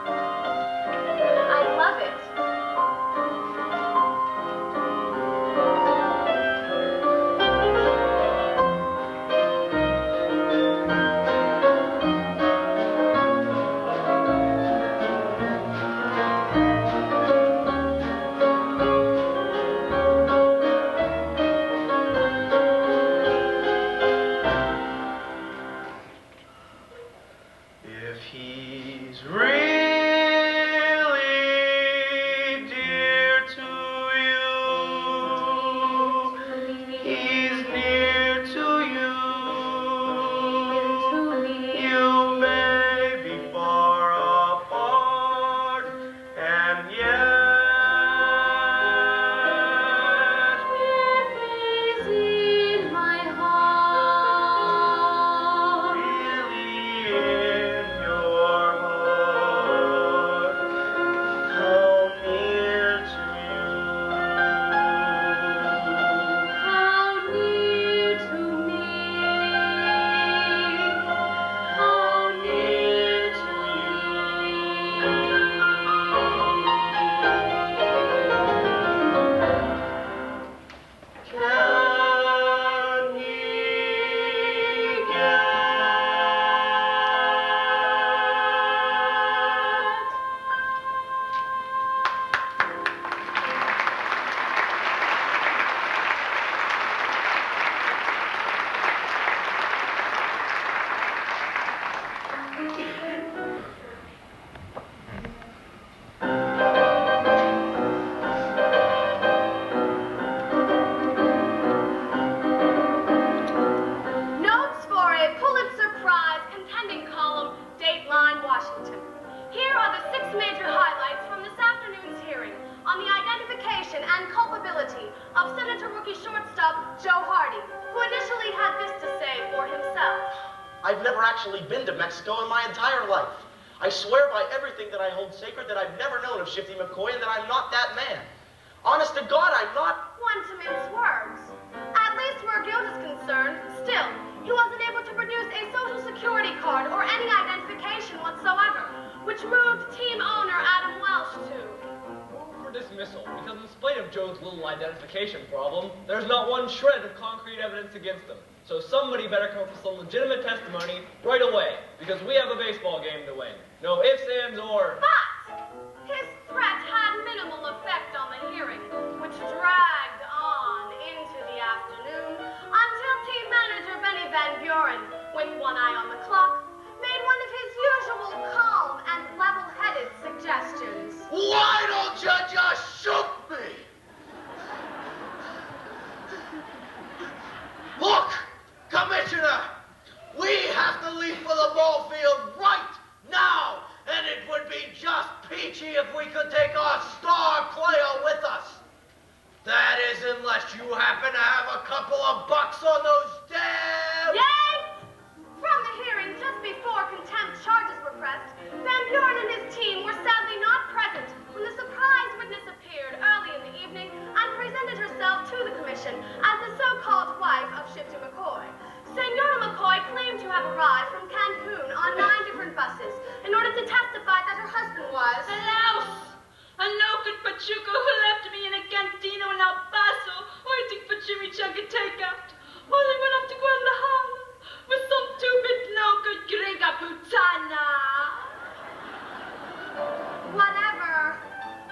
I love it. If he's really dear to you, he's near to you. You may be far apart, and yet If he's in my heart, really in your heart, how near to you. how near to me, how near to Can he get? Notes for a Pulitzer Prize contending column, Dateline, Washington. Here are the 6 major highlights from this afternoon's hearing on the identification and culpability of Senator rookie shortstop Joe Hardy, who initially had this to say for himself. I've never actually been to Mexico in my entire life. I swear by everything that I hold sacred that I've never known of Shifty McCoy and that I'm not that man. Honest to God, I'm not. One to mince words. At least where guilt is concerned, still, he wasn't able to produce a social security card or any identification whatsoever, which moved team owner Adam Welsh to Move for dismissal, because in spite of Joe's little identification problem, there's not one shred of concrete evidence against him. So somebody better come up with some legitimate testimony right away, because we have a baseball game to win. No ifs, ands, or... But his threat had minimal effect on the hearing, which dragged on into the afternoon until team manager Benny Van Buren, with one eye on the clock, made one of his usual calm and level-headed suggestions. Why don't you just shoot me? Look, Commissioner, we have to leave for the ball field right now, and it would be just peachy if we could take our star player with us. That is, unless you happen to have a couple of bucks on those damn... Yay! From the hearing just before contempt charges were pressed, Van Buren and his team were sadly not present when the surprise witness appeared early in the evening and presented herself to the commission as the so-called wife of Shifty McCoy. Senora McCoy claimed to have arrived from Cancun on 9 different buses in order to testify that her husband was... a louse, a no-good pachuco who left me in a cantina in El Paso waiting for chimichanga takeout while I went up to Guadalajara with some stupid no-good gringa putana. Whatever.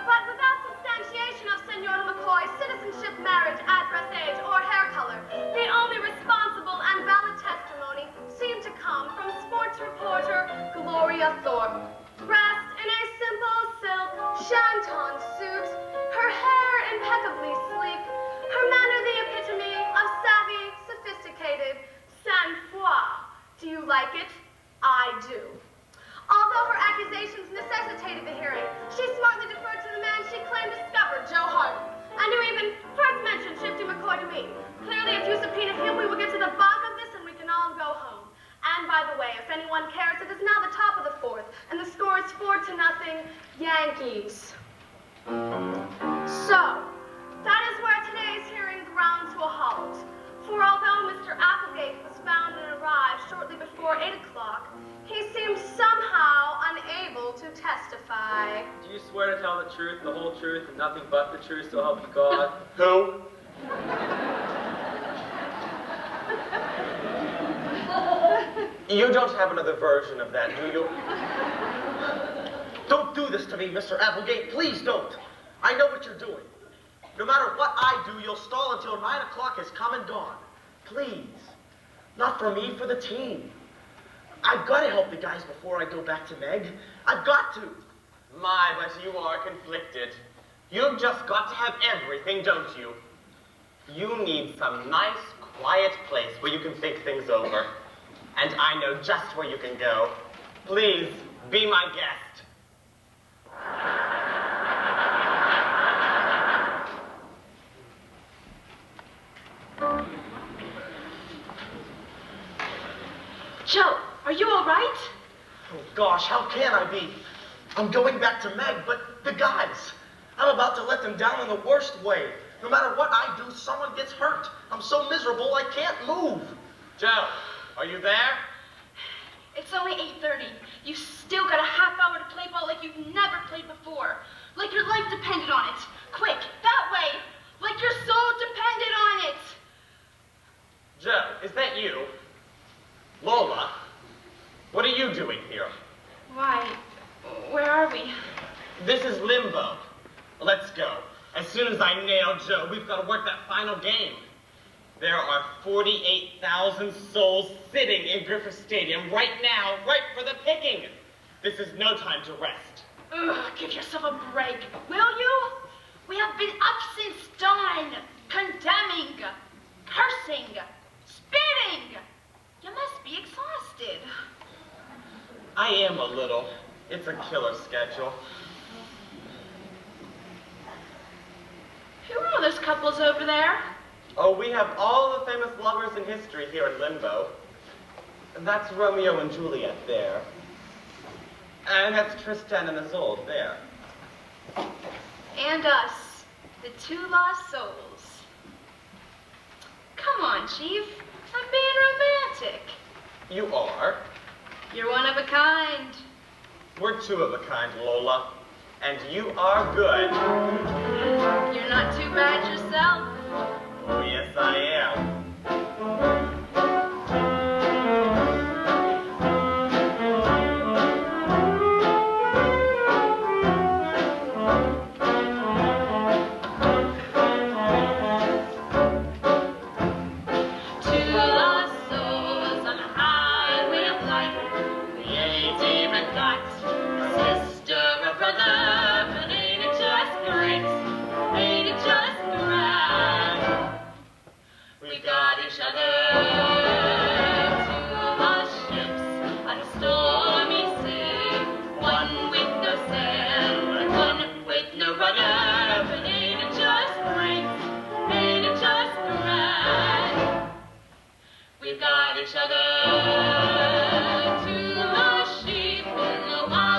But without substantiation of Senora McCoy's citizenship, marriage, address, age, or hair color, the only responsible and valid testimony seemed to come from sports reporter Gloria Thorpe. Dressed in a simple silk shanton suit, her hair impeccably sleek, her manner the epitome of savvy, sophisticated sang-froid. Do you like it? I do. Although her accusations necessitated the hearing, she smartly deferred to the man she claimed discovered Joe Hardy, and who even first mentioned Shifty McCoy to me. Clearly, if you subpoena him, we will get to the bottom of this and we can all go home. And by the way, if anyone cares, it is now the top of the 4th, and the score is 4-0 Yankees. So, that is where today's hearing ground to a halt. For although Mr. Applegate was found and arrived shortly before 8 o'clock, he seemed somehow swear to tell the truth, the whole truth, and nothing but the truth, so help you God? Who? You don't have another version of that, do you? Don't do this to me, Mr. Applegate. Please don't. I know what you're doing. No matter what I do, you'll stall until 9 o'clock has come and gone. Please. Not for me, for the team. I've got to help the guys before I go back to Meg. I've got to. My, but you are conflicted. You've just got to have everything, don't you? You need some nice, quiet place where you can think things over. And I know just where you can go. Please, be my guest. Joe, are you all right? Oh, gosh, how can I be? I'm going back to Meg, but the guys, I'm about to let them down in the worst way. No matter what I do, someone gets hurt. I'm so miserable, I can't move. Joe, are you there? It's only 8:30. You've still got a half hour to play ball like you've never played before. Like your life depended on it. Quick, that way. Like your soul depended on it. Joe, is that you? Lola, what are you doing here? Why, where are we? This is Limbo. Let's go. As soon as I nail Joe, we've got to work that final game. There are 48,000 souls sitting in Griffith Stadium right now, right for the picking. This is no time to rest. Ugh, give yourself a break, will you? We have been up since dawn, condemning, cursing, spitting. You must be exhausted. I am a little. It's a killer schedule. Who are those couples over there? Oh, we have all the famous lovers in history here in Limbo. And that's Romeo and Juliet there. And that's Tristan and Isolde there. And us, the two lost souls. Come on, Chief. I'm being romantic. You are. You're one of a kind. We're two of a kind, Lola. And you are good. You're not too bad yourself. Oh, yes, I am. Two lost souls on a highway of life. We ain't even got a sister or brother, but ain't it just great? Ain't it just grand? We've got each other. Two lost ships on a stormy sea. One with no sail, and one with no rudder. But ain't it just great? Ain't it just grand? We've got each other. Two lost sheep in the wild.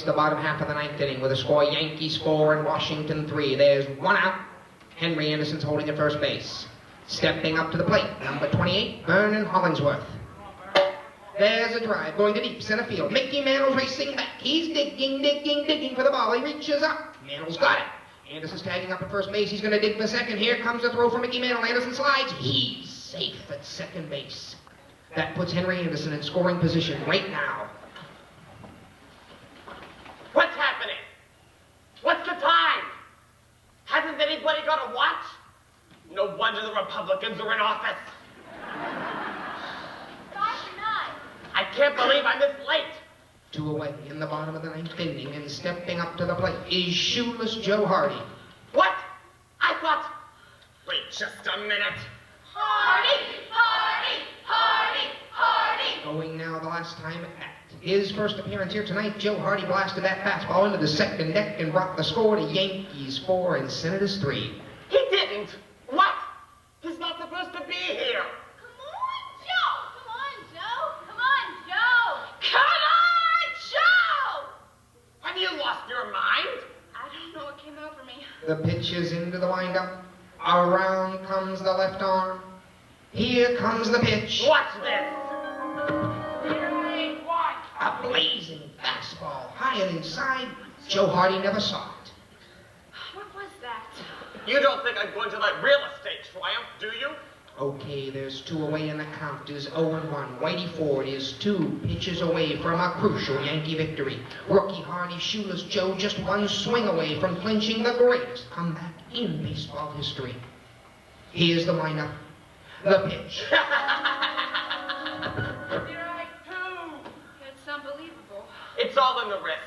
It's the bottom half of the ninth inning with a score Yankees 4 and Washington 3. There's one out. Henry Anderson's holding at first base. Stepping up to the plate, number 28, Vernon Hollingsworth. There's a drive going to deep center field. Mickey Mantle's racing back. He's digging for the ball. He reaches up. Mantle's got it. Anderson's tagging up at first base. He's going to dig for second. Here comes the throw from Mickey Mantle. Anderson slides. He's safe at second base. That puts Henry Anderson in scoring position right now. What's happening? What's the time? Hasn't anybody got a watch? No wonder the Republicans are in office. I can't believe I'm this late. 2 away in the bottom of the ninth inning, and stepping up to the plate is shoeless Joe Hardy. What? I thought... Wait just a minute. Hardy, Hardy, Hardy, Hardy. Going now the last time at his first appearance here tonight, Joe Hardy blasted that fastball into the second deck and brought the score to Yankees 4 and Senators 3. He didn't. What? He's not supposed to be here. Come on, Joe. Come on, Joe. Come on, Joe. Come on, Joe! Have you lost your mind? I don't know what came over me. The pitch is into the windup. Around comes the left arm. Here comes the pitch. Watch this. A blazing fastball high and inside. Joe Hardy never saw it. What was that? You don't think I'm going to let real estate triumph, do you? Okay, there's 2 away and the count is 0-1. Whitey Ford is 2 pitches away from a crucial Yankee victory. Rookie Hardy, shoeless Joe, just 1 swing away from clinching the greatest comeback in baseball history. Here's the windup. The pitch. It's unbelievable. It's all in the wrist.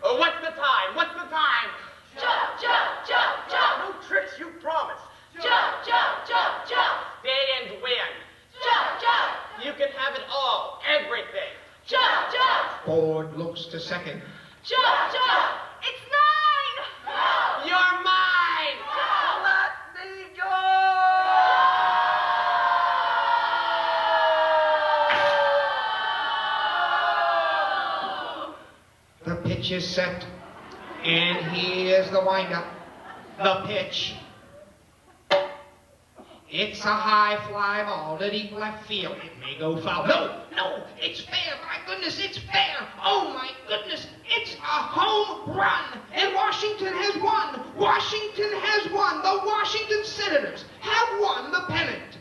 Oh, what's the time? What's the time? Joe, Joe, Joe, Joe. No tricks, you promised. Joe, Joe, Joe, Joe. Stay and win. Joe, Joe. You can have it all, everything. Joe, Joe. Ford looks to second. Joe, Joe. It's 9! No. You're mine! No. Let me go! The pitch is set. And here's the windup. The pitch. It's a high fly ball to deep left field. It may go foul. No, it's fair. My goodness, it's fair. Oh, my goodness, it's a home run. And Washington has won. Washington has won. The Washington Senators have won the pennant.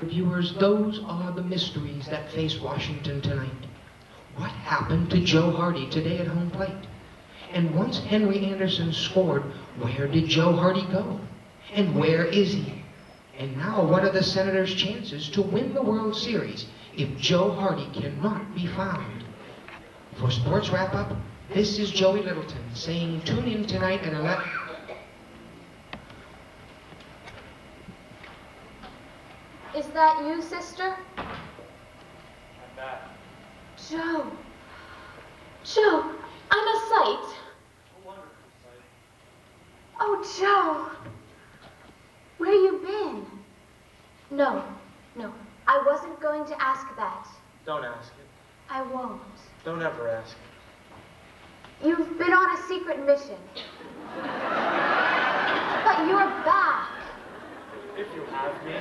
Viewers, those are the mysteries that face Washington tonight. What happened to Joe Hardy today at home plate? And once Henry Anderson scored, where did Joe Hardy go? And where is he? And now, what are the Senators' chances to win the World Series if Joe Hardy cannot be found? For Sports Wrap-Up, this is Joey Littleton saying tune in tonight at 11... Is that you, sister? I'm back. Joe. Joe, I'm a sight. A wonderful sight. Oh, Joe. Where you been? No, I wasn't going to ask that. Don't ask it. I won't. Don't ever ask it. You've been on a secret mission. But you're back. If you have me.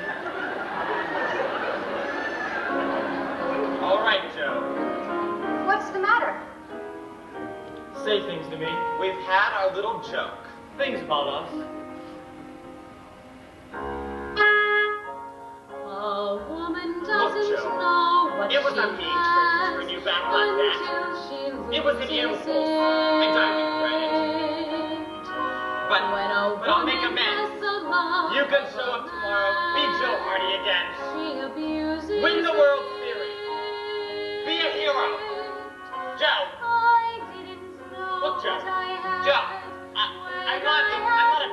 All right, Joe. What's the matter? Say things to me. We've had our little joke. Things about us. A woman Look, doesn't Joe, know what it was she a mean trick to turn you back like that. until she It was an loses impulse, and I regret it. it. But When a I'll make woman amends. has a love You can show up tomorrow. Be Joe Hardy again. she abuses Win the World it. Series. Be a hero. Joe. I didn't know Look, Joe. what I had Joe, I'm not a